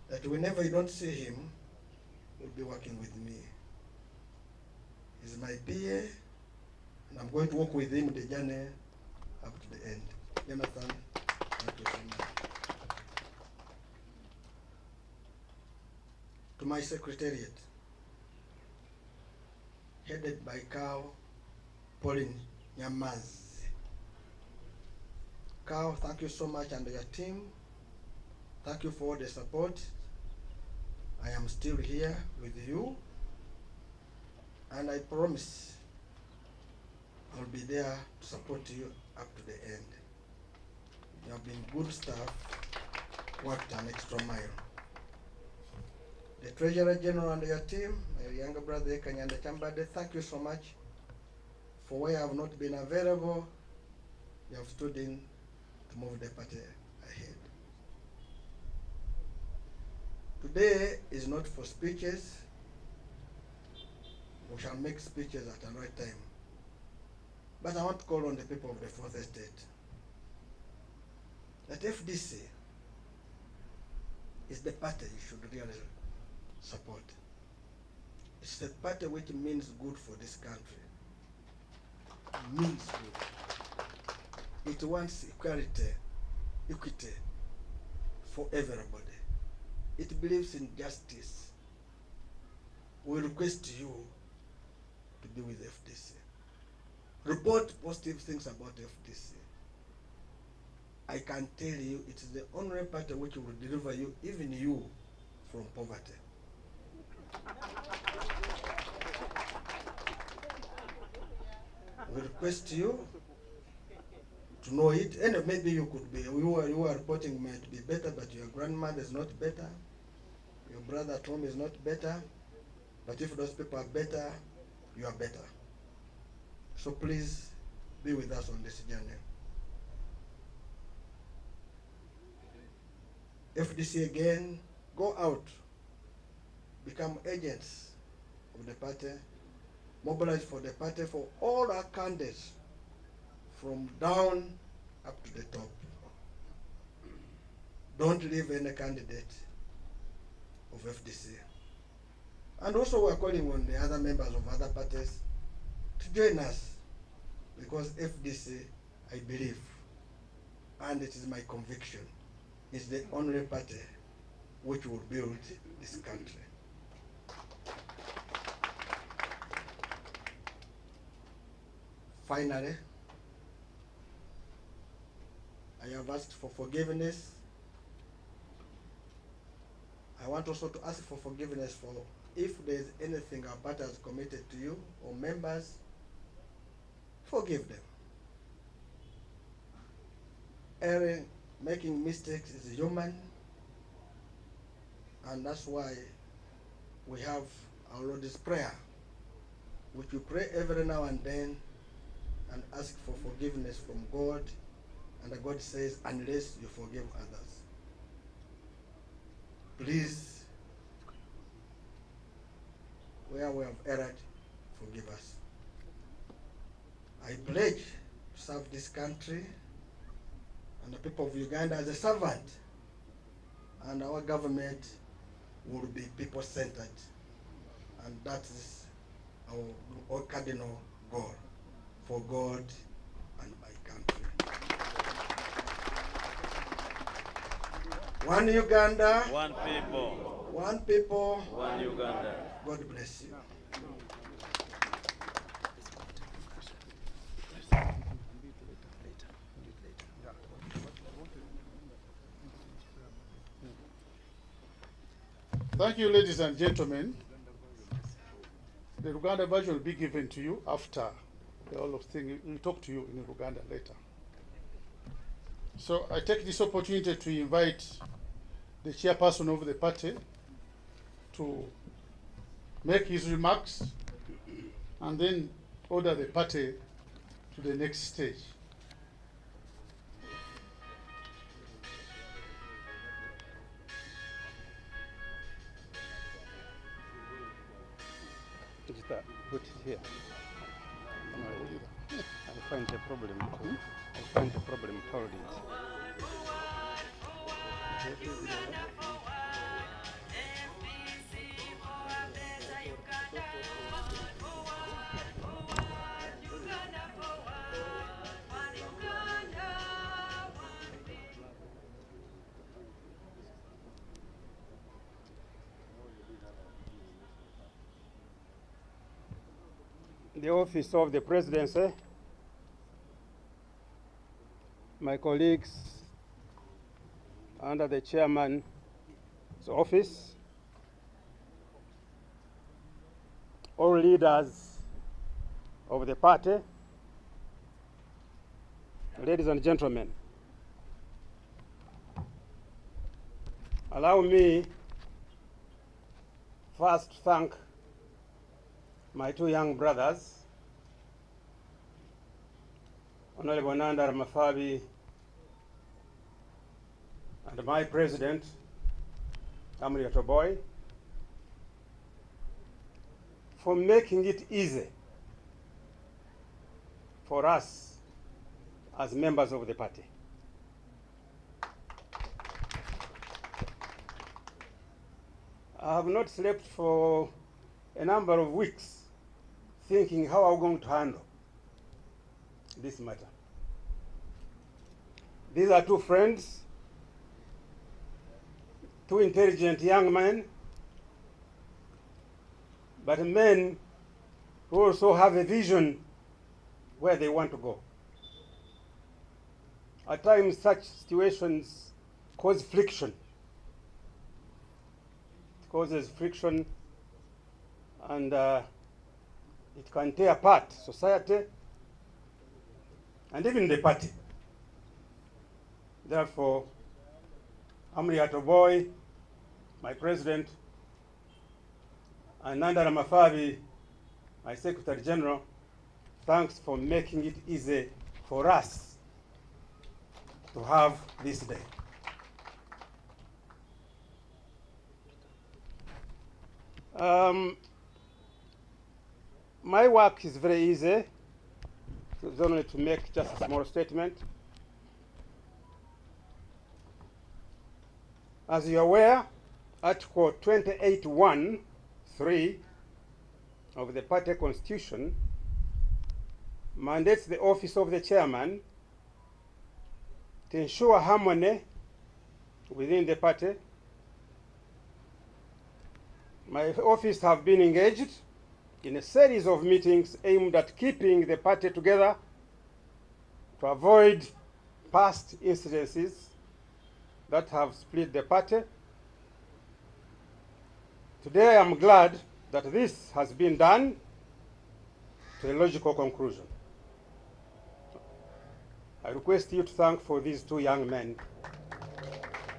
Speaker 6: that whenever you don't see him, he'll be working with me. He's my PA, and I'm going to work with him the journey up to the end. Jonathan, thank you so much. To my secretariat, headed by Cow Pauline Nyamaz. Cow, thank you so much, and your team. Thank you for all the support. I am still here with you, and I promise I'll be there to support you up to the end. You have been good staff, worked an extra mile. The Treasurer General and your team, my younger brother Najjanakumbi, thank you so much for why I have not been available. You have stood in to move the party ahead. Today is not for speeches. We shall make speeches at the right time. But I want to call on the people of the Fourth Estate that FDC is the party you should really support. It's the party which means good for this country. It means good. It wants equality for everybody. It believes in justice. We request you to be with FDC. Report positive things about FDC. I can tell you it is the only party which will deliver you, even you, from poverty. We request you to know it, and maybe you could be, you are reporting might be better, but your grandmother is not better, your brother at home is not better, but if those people are better, you are better. So please be with us on this journey. FDC again, go out, become agents of the party, mobilize for the party for all our candidates from down up to the top. Don't leave any candidate of FDC. And also we're calling on the other members of other parties to join us, because FDC, I believe, and it is my conviction, is the only party which will build this country. Finally, I have asked for forgiveness. I want also to ask for forgiveness for if there is anything our party has committed to you or members forgive them. Erring, making mistakes is human, and that's why we have our Lord's Prayer, which we pray every now and then and ask for forgiveness from God, and God says, unless you forgive others. Please, where we have erred, forgive us. I pledge to serve this country and the people of Uganda as a servant, and our government will be people-centered, and that is our cardinal goal for God and my country. One Uganda,
Speaker 7: One people.
Speaker 6: one people,
Speaker 7: One Uganda.
Speaker 6: God bless you.
Speaker 1: Thank you, ladies and gentlemen. The Uganda version will be given to you after the whole of thing. We'll talk to you in Uganda later. So I take this opportunity to invite the chairperson of the party to make his remarks and then order the party to the next stage.
Speaker 8: Put it here. I find a problem. I find a problem holding it. The office of the presidency, my colleagues under the chairman's office, all leaders of the party, ladies and gentlemen, allow me first to thank my two young brothers, Honorable Nanda Mafabi and my president, Amri Otoboy, for making it easy for us as members of the party. I have not slept for a number of weeks thinking how I'm going to handle this matter. These are two friends, two intelligent young men, but men who also have a vision where they want to go. At times, such situations cause friction. It causes friction, and it can tear apart society and even the party. Therefore, Amri Otoboy, my president, and Nanda Mafabi, my secretary general, thanks for making it easy for us to have this day. My work is very easy. It's only to make just a small statement. As you're aware, Article 28(1)(3) of the party constitution mandates the office of the chairman to ensure harmony within the party. My office have been engaged in a series of meetings aimed at keeping the party together to avoid past incidences that have split the party. Today I am glad that this has been done to a logical conclusion. I request you to thank for these two young men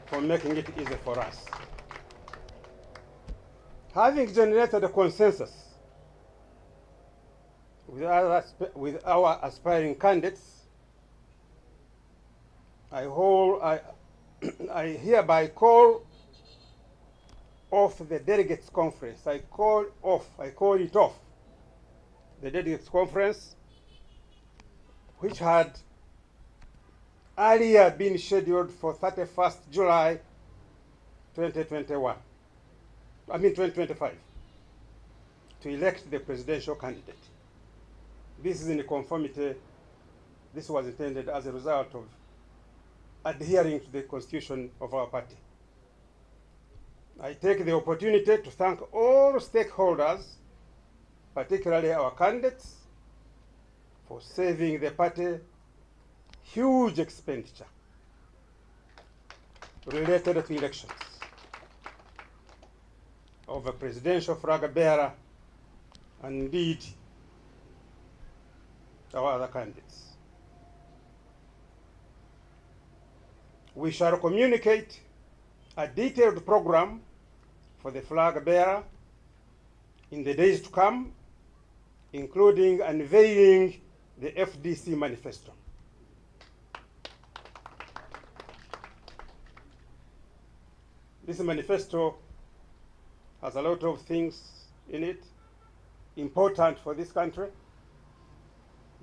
Speaker 8: for making it easy for us. Having generated a consensus with our aspiring candidates, I hereby call off the delegates conference. I call it off the delegates conference, which had earlier been scheduled for 31st July 2025, to elect the presidential candidate. This is in conformity. This was intended as a result of adhering to the constitution of our party. I take the opportunity to thank all stakeholders, particularly our candidates, for saving the party huge expenditure related to elections of a presidential flag bearer and indeed our other candidates. We shall communicate a detailed program for the flag bearer in the days to come, including unveiling the FDC manifesto. This manifesto has a lot of things in it important for this country.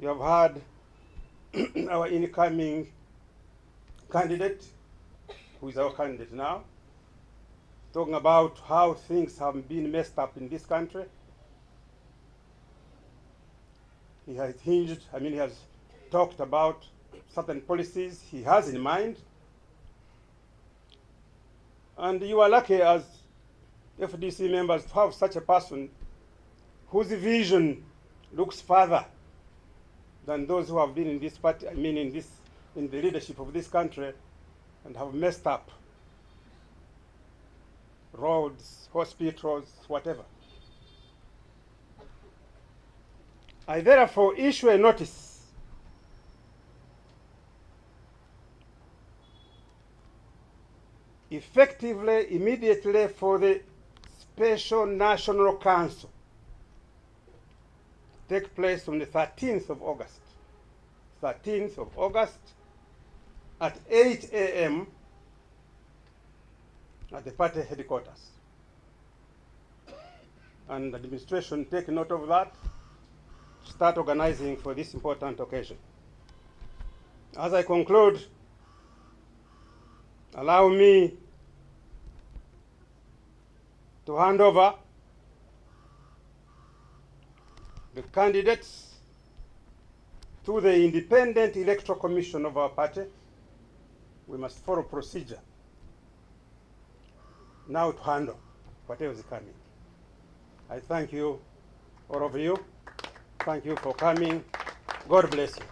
Speaker 8: You have heard our incoming candidate, who is our candidate now, talking about how things have been messed up in this country. He has he has talked about certain policies he has in mind. And you are lucky as FDC members to have such a person whose vision looks further than those who have been in this party, in the leadership of this country and have messed up roads, hospitals, whatever. I therefore issue a notice effectively, immediately for the Special National Council take place on the 13th of August. 13th of August at 8 a.m. at the party headquarters. And the administration take note of that, start organizing for this important occasion. As I conclude, allow me to hand over the candidates to the Independent Electoral Commission of our party. We must follow procedure now to handle whatever is coming. I thank you, all of you. Thank you for coming. God bless you.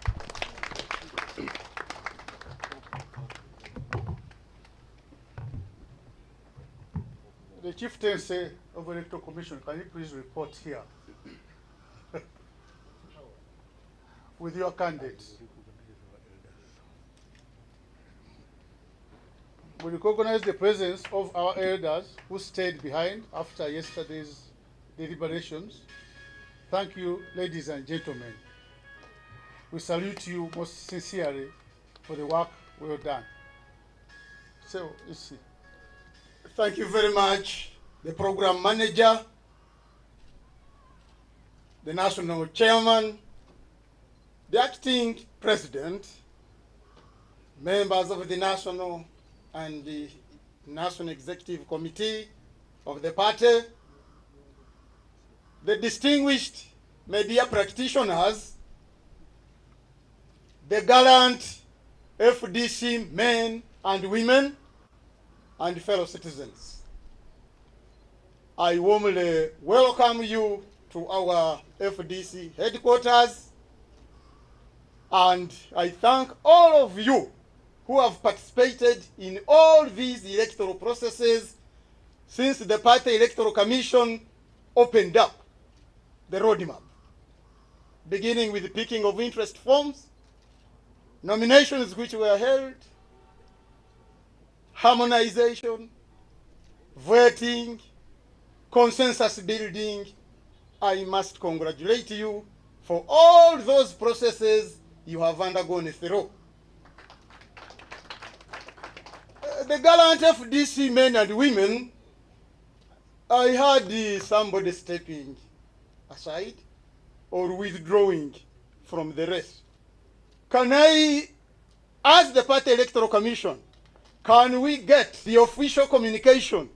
Speaker 1: The chieftaincy of the Electoral Commission, can you please report here with your candidates? We recognize the presence of our elders who stayed behind after yesterday's deliberations. Thank you, ladies and gentlemen. We salute you most sincerely for the work well done. So, let's see.
Speaker 5: Thank you very much, the program manager, the national chairman, the acting president, members of the national and the national executive committee of the party, the distinguished media practitioners, the gallant FDC men and women, and fellow citizens. I warmly welcome you to our FDC headquarters, and I thank all of you who have participated in all these electoral processes since the Party Electoral Commission opened up the roadmap, beginning with the picking of interest forms,
Speaker 1: nominations which were held, harmonization, voting, consensus building, I must congratulate you for all those processes you have undergone through. The gallant FDC men and women, I heard somebody stepping aside or withdrawing from the race. Can I ask the Party Electoral Commission, can we get the official communication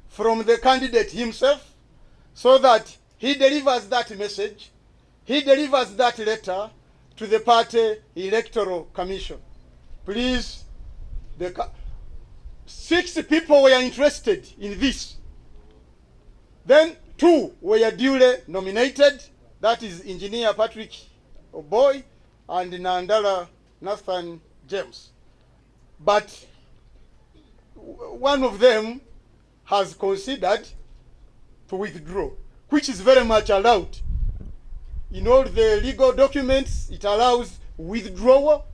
Speaker 1: from the candidate himself so that he delivers that message, he delivers that letter to the Party Electoral Commission? Please, 6 people were interested in this. Then 2 were duly nominated, that is Engineer Patrick Oboy and Nandala Nathan James. But one of them has considered to withdraw, which is very much allowed. In all the legal documents, it allows withdrawal.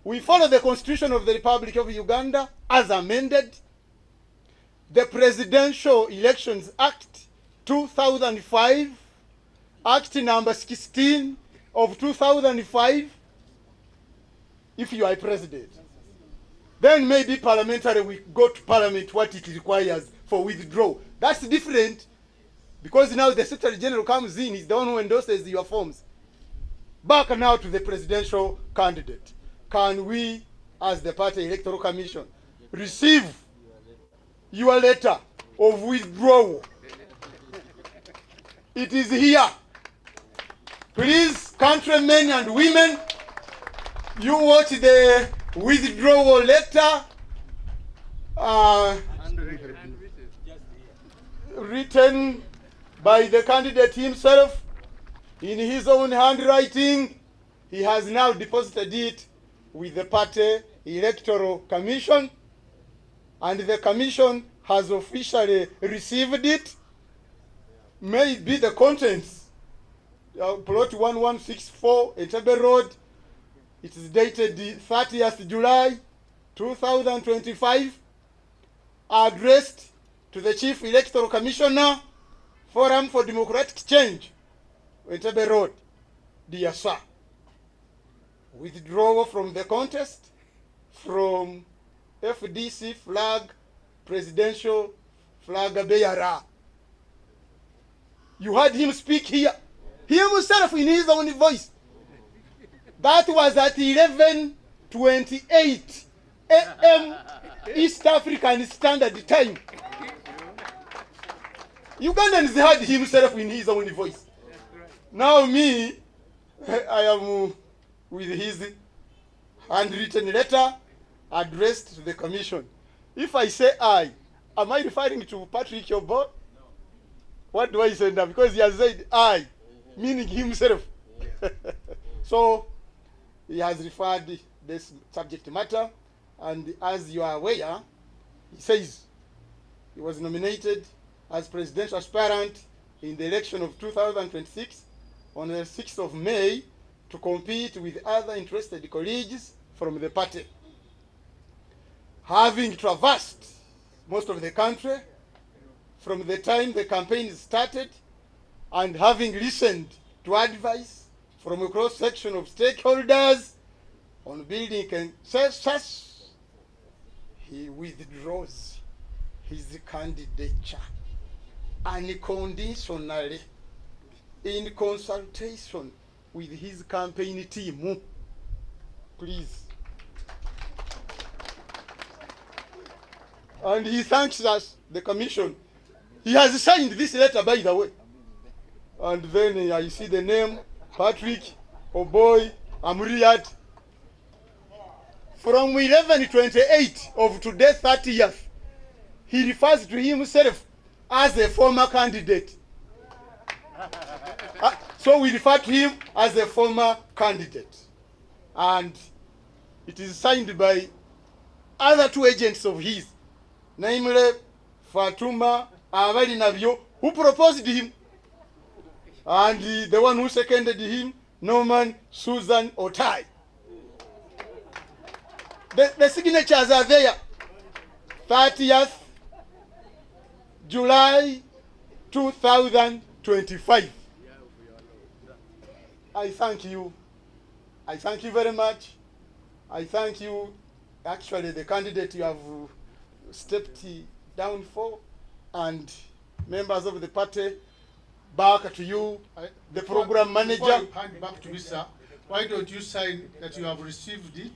Speaker 1: We follow the Constitution of the Republic of Uganda as amended. The Presidential Elections Act 2005, Act number 16 of 2005, if you are president. Then maybe parliamentary, we go to parliament what it requires for withdrawal. That's different because now the Secretary General comes in, he's the one who endorses your forms. Back now to the presidential candidate. Can we, as the Party Electoral Commission, receive your letter of withdrawal? It is here. Please, countrymen and women, you watch the withdrawal letter written by the candidate himself in his own handwriting. He has now deposited it with the Party Electoral Commission, and the Commission has officially received it. May it be the contents. Plot 1164, Entebbe Road. It is dated the 30th July 2025. Addressed to the Chief Electoral Commissioner, Forum for Democratic Change, Entebbe Road. Dear sir, withdrawal from the contest from FDC flag, presidential flag bearer. You heard him speak here. He himself in his own voice. That was at 11:28 a.m. East African Standard Time. Ugandans heard himself in his own voice. Now me, I am with his handwritten letter addressed to the commission. If I say I, am I referring to Patrick Oboy? No. What do I say now? Because he has said I, meaning himself. So he has referred this subject matter, and as you are aware, he says he was nominated as presidential aspirant in the election of 2026 on the 6th of May to compete with other interested colleagues from the party. Having traversed most of the country from the time the campaign started, and having listened to advice from a cross-section of stakeholders on building consensus, he withdraws his candidature unconditionally in consultation with his campaign team. Please. And he thanks us, the commission. He has signed this letter, by the way. And then I see the name, Patrick Oboy Amuriat. From 11:28 of today, 30th, he refers to himself as a former candidate. So we refer to him as a former candidate. And it is signed by other 2 agents of his, namely Fatuma Abali Navio, who proposed him, and the one who seconded him, Norman Susan Otai. The signatures are there. 30th July 2025. I thank you. I thank you very much. I thank you, actually, the candidate you have stepped down for, and members of the party. Back to you, the program manager.
Speaker 9: Before you hand back to me, sir, why don't you sign that you have received it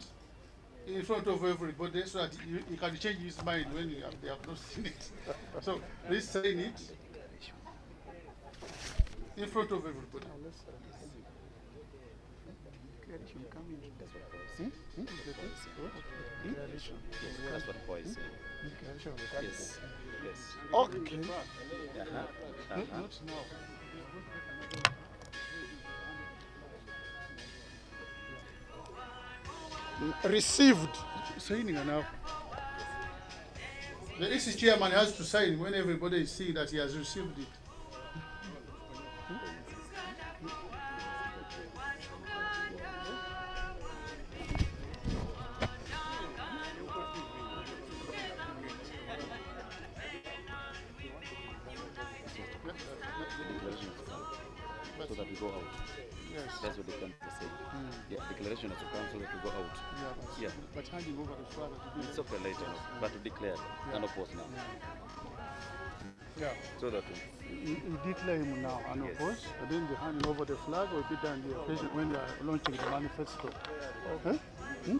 Speaker 9: in front of everybody so that you can change his mind when they have not seen it. So please sign it in front of everybody.
Speaker 7: That's what boys say. Yes. Yes.
Speaker 1: Okay.
Speaker 9: Not now.
Speaker 1: Received.
Speaker 9: Signing now. The EC chairman has to sign when everybody is seeing that he has received it.
Speaker 7: So that we go out.
Speaker 9: Yes.
Speaker 7: That's what they can say. Yeah, declaration has to come so that we go out.
Speaker 9: Yeah. But handing over the flag to
Speaker 7: It's okay later, but to declare and oppose now.
Speaker 9: yeah.
Speaker 7: So that
Speaker 9: You declare him now and
Speaker 7: Yes.
Speaker 9: oppose, and then the handing over the flag will be done the occasion when they are launching the manifesto. Huh? They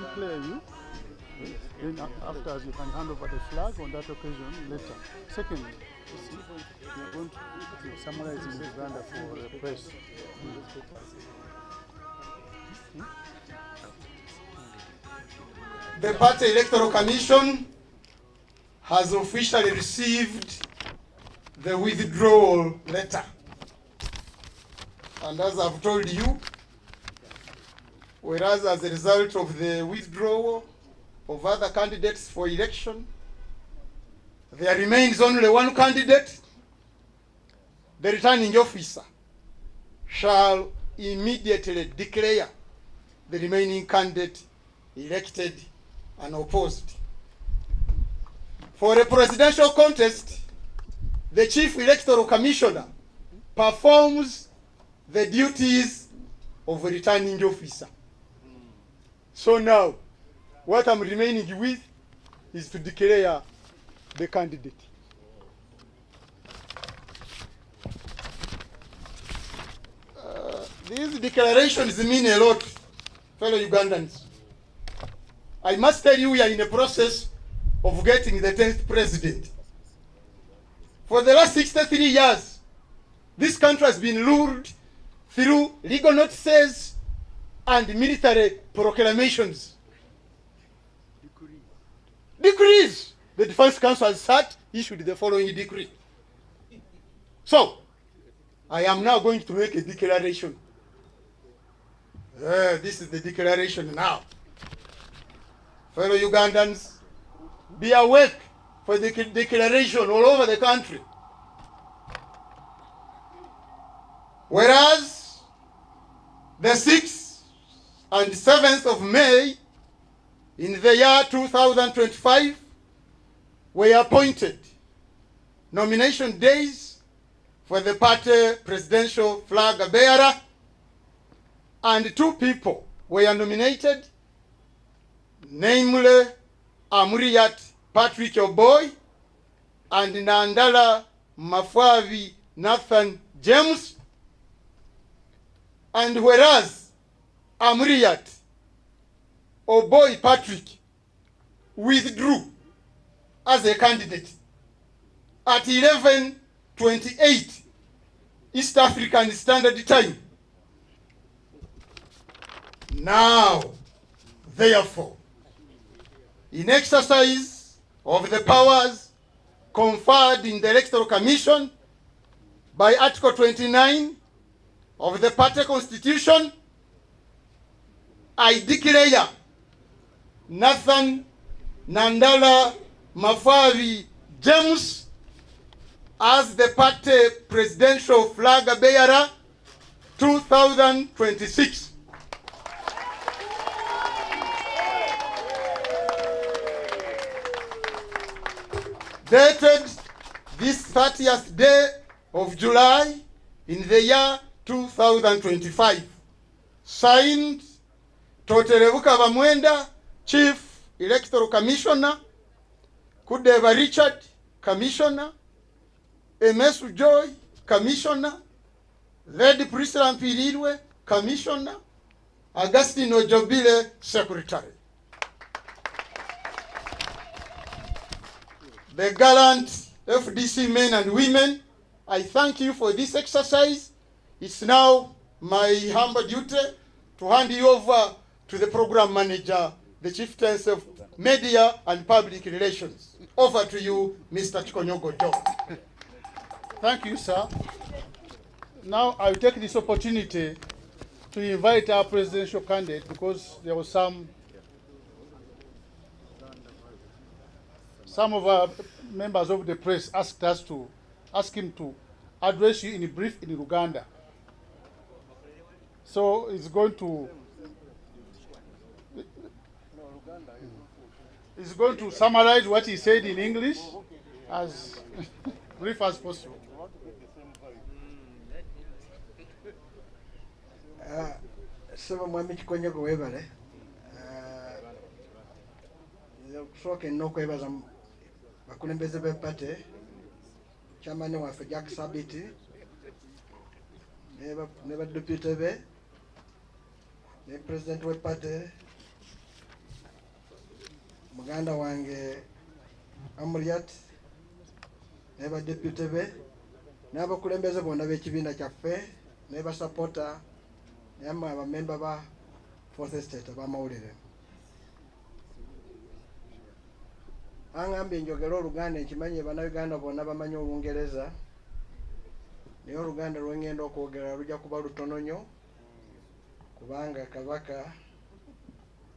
Speaker 9: declare you. Then after you can hand over the flag on that occasion later. Secondly, we are going to summarize in Uganda for the press.
Speaker 1: The Party Electoral Commission has officially received the withdrawal letter. And as I've told you, whereas as a result of the withdrawal of other candidates for election, there remains only one candidate, the returning officer shall immediately declare the remaining candidate elected and opposed. For a presidential contest, the Chief Electoral Commissioner performs the duties of a returning officer. So now, what I'm remaining with is to declare the candidate. These declarations mean a lot, fellow Ugandans. I must tell you, we are in a process of getting the 10th president. For the last 63 years, this country has been lured through legal notices and military proclamations. Decrees. The Defense Council has sat, issued the following decree. So, I am now going to make a declaration. This is the declaration now. Fellow Ugandans, be awake for the declaration all over the country. Whereas the 6th and 7th of May in the year 2025 were appointed nomination days for the party presidential flag bearer, and 2 people were nominated, namely Amuriat Patrick Oboy and Nandala Mafwavi Nathan James. And whereas Amuriat Oboy Patrick withdrew as a candidate at 11:28 East African Standard Time. Now, therefore, in exercise of the powers conferred in the Electoral Commission by Article 29 of the party constitution, I declare Nathan Nandala Mafwavi James as the party presidential flag bearer 2026.
Speaker 10: dated this 30th day of July in the year 2025. Signed Toterevuka Bamwenda, Chief Electoral Commissioner, Kudeva Richard, Commissioner, Emesu Joy, Commissioner, Lady Priscilla Mpirirwe, Commissioner, Agustino Jobile, Secretary. The gallant FDC men and women, I thank you for this exercise. It's now my humble duty to hand you over to the program manager, the chieftains of media and public relations. Over to you, Mr. Chikonyogo John.
Speaker 1: Thank you, sir. Now I will take this opportunity to invite our presidential candidate, because there was some of our members of the press asked us to ask him to address you in a brief in Uganda. So he's going to summarize what he said in English as brief as possible.
Speaker 6: Saba mwami Chikonyogo webale. Soke noko ebaza bakulembeze bepate. Chamane wafe Jack Sabiti. Neba deputy be. Ne president wepate. Muganda wange Amriat. Neba deputy be. Naba kulembeze bonna b'ekibiina kyaffe. Neba supporter. Yamma abamemba ba Fourth Estate abamawulire. Angambye njogera Oluganda nkimanye bannayuganda bonna bamanyi Olungereza. Naye Oluganda lwengenda okwogera lujja kuba lutono nnyo, kubanga Kabaka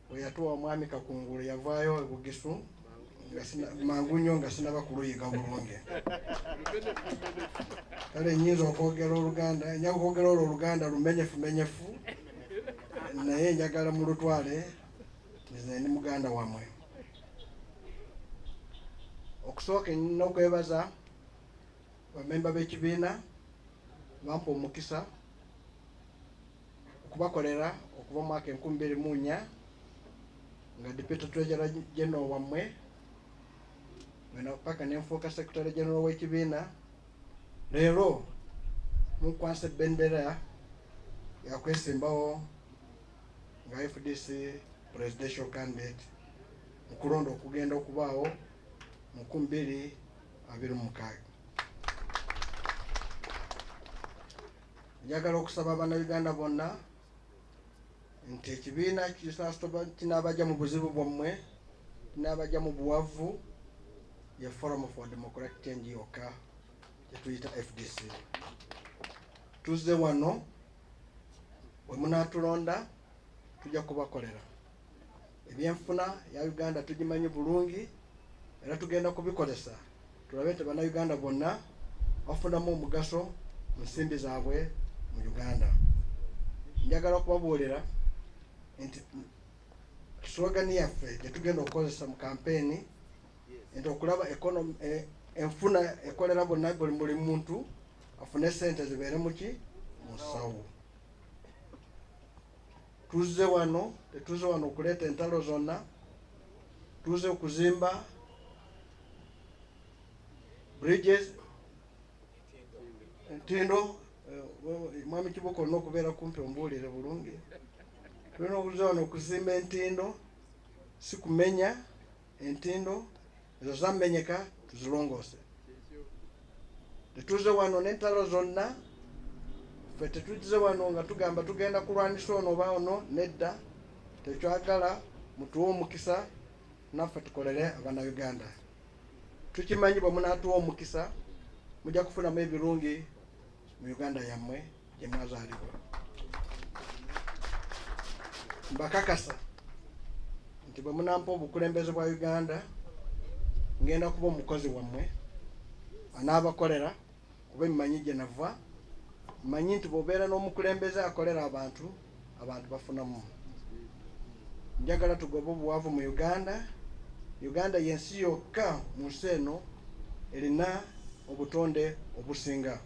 Speaker 6: bwe yatuwa omwami Kakungulu yavaayo e Bugisu mangu nnyo nga sinaba kuluyiga bulungi. Kale nnyinza okwogera Oluganda, njagala okwogera Oluganda lumenyefu naye njagala mu lutwale nze ndi muganda wammwe. Okusooka nnina okwebaza bamemba b'ekibiina bampa omukisa okubakolera okuva mu mwaka 2004 nga Deputy Treasurer General wammwe ngena paka nenfuuka Secretary General w'ekibiina. Leero munkwasa ebbendera yakwesimbawo nga FDC presidential candidate mukulonda okugenda okubaawo mu 2026. Njagala okusaba Abannayuganda bonna nti ekibiina kinaabajja mu buzibu bwammwe, kinaabajja mu buwavu, ye Forum for Democratic Change yokka kyetuyita FDC. Tuzze wano bwe munaatulonda tujja kubakolera. Ebyenfuna ya Uganda tugimanyi bulungi era tugenda kubikolesa tulabe nti Bannayuganda bonna bafunamu omugaso mu nsimbi zaabwe mu Uganda. Njagala okubabuulira nti slogan yaffe gyetugenda okukozesa mu kampeni nti okulaba enfuna ekolera bonna buli muntu afune sente zibeere muki mu nsawo. Tuzze wano tetuze wano okuleeta entalo zonna, tuze okuzimba bridges entindo. Mwami Kibuko olina okubeera kumpi ombuulire bulungi. Tulina okuza wano okuzimba entindo, si kumenya entindo ezo zammenyeka tuzilongoose. Tetuze wano n'entalo zonna, ffe tetuze wano nga tugamba tugenda kulwanisa ono oba ono, nedda. Tekyagala mutuwe omukisa naffe tukolere Abannayuganda. Tukimanyi bwe munaatuwa omukisa mujja kufunamu ebirungi mu Uganda yammwe gye mwazaalibwa. Mbakakasa nti bwe munampa obukulembeze bwa Uganda ngenda kuba omukozi wammwe anaabakolera, kuba mmanyi gye nava, mmanyi nti bw'obeera n'omukulembeze akolera abantu bafunamu. Njagala tugobe obuwavu mu Uganda. Uganda yensi yokka mu nsi eno erina obutonde obusinga.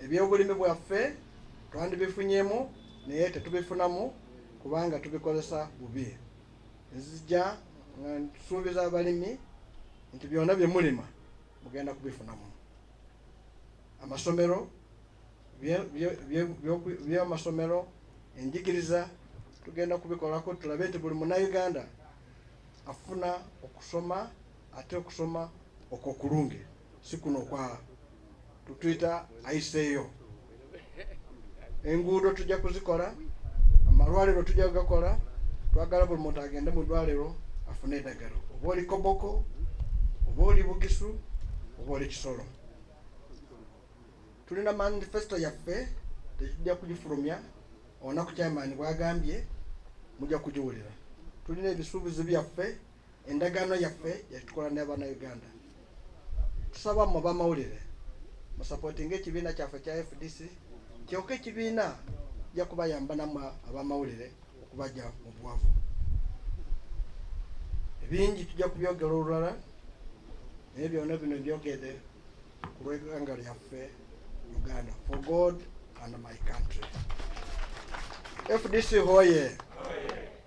Speaker 6: Ebyobulimi bwaffe twandibifunyemu naye tetubifunamu kubanga tubikozesa bubi. Nzija nga nsuubiza abalimi nti byonna bye mulima mugenda kubifunamu. Amasomero by'amasomero enjigiriza tugenda kubikolako tulabe nti buli munnayuganda afuna okusoma ate okusoma okwokulungi si kuno kwa tutuyita ayiseeyo. Enguudo tujja kuzikola, amalwaliro tujja kugakola, twagala buli muntu agende mu ddwaliro afune eddagala, oba oli Koboko, oba oli Bugisu, oba oli Kisolo. Tulina manifesto yaffe tetujja kugifulumya, onaku chairman bwagambye mujja kugiwulira. Tulina ebisuubizo byaffe, endagaano yaffe yetukola n'Abannayuganda. Tusaba mu b'amawulire musapootinga ekibiina kyaffe kya FDC, kyokka ekibiina jja kubayamba nammwe ab'amawulire okubajja mu bwavu. Ebingi tujja kubyogera olulala naye byonna bino byogedde ku lw'eggwanga lyaffe Uganda. For God and my country. FDC hoye.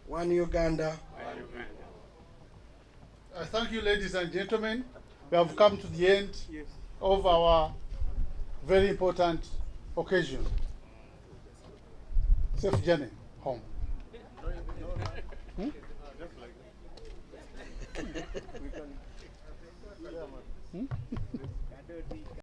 Speaker 6: One Uganda.
Speaker 1: I thank you, ladies and gentlemen. We have come to the end of our very important occasion. Safe journey home.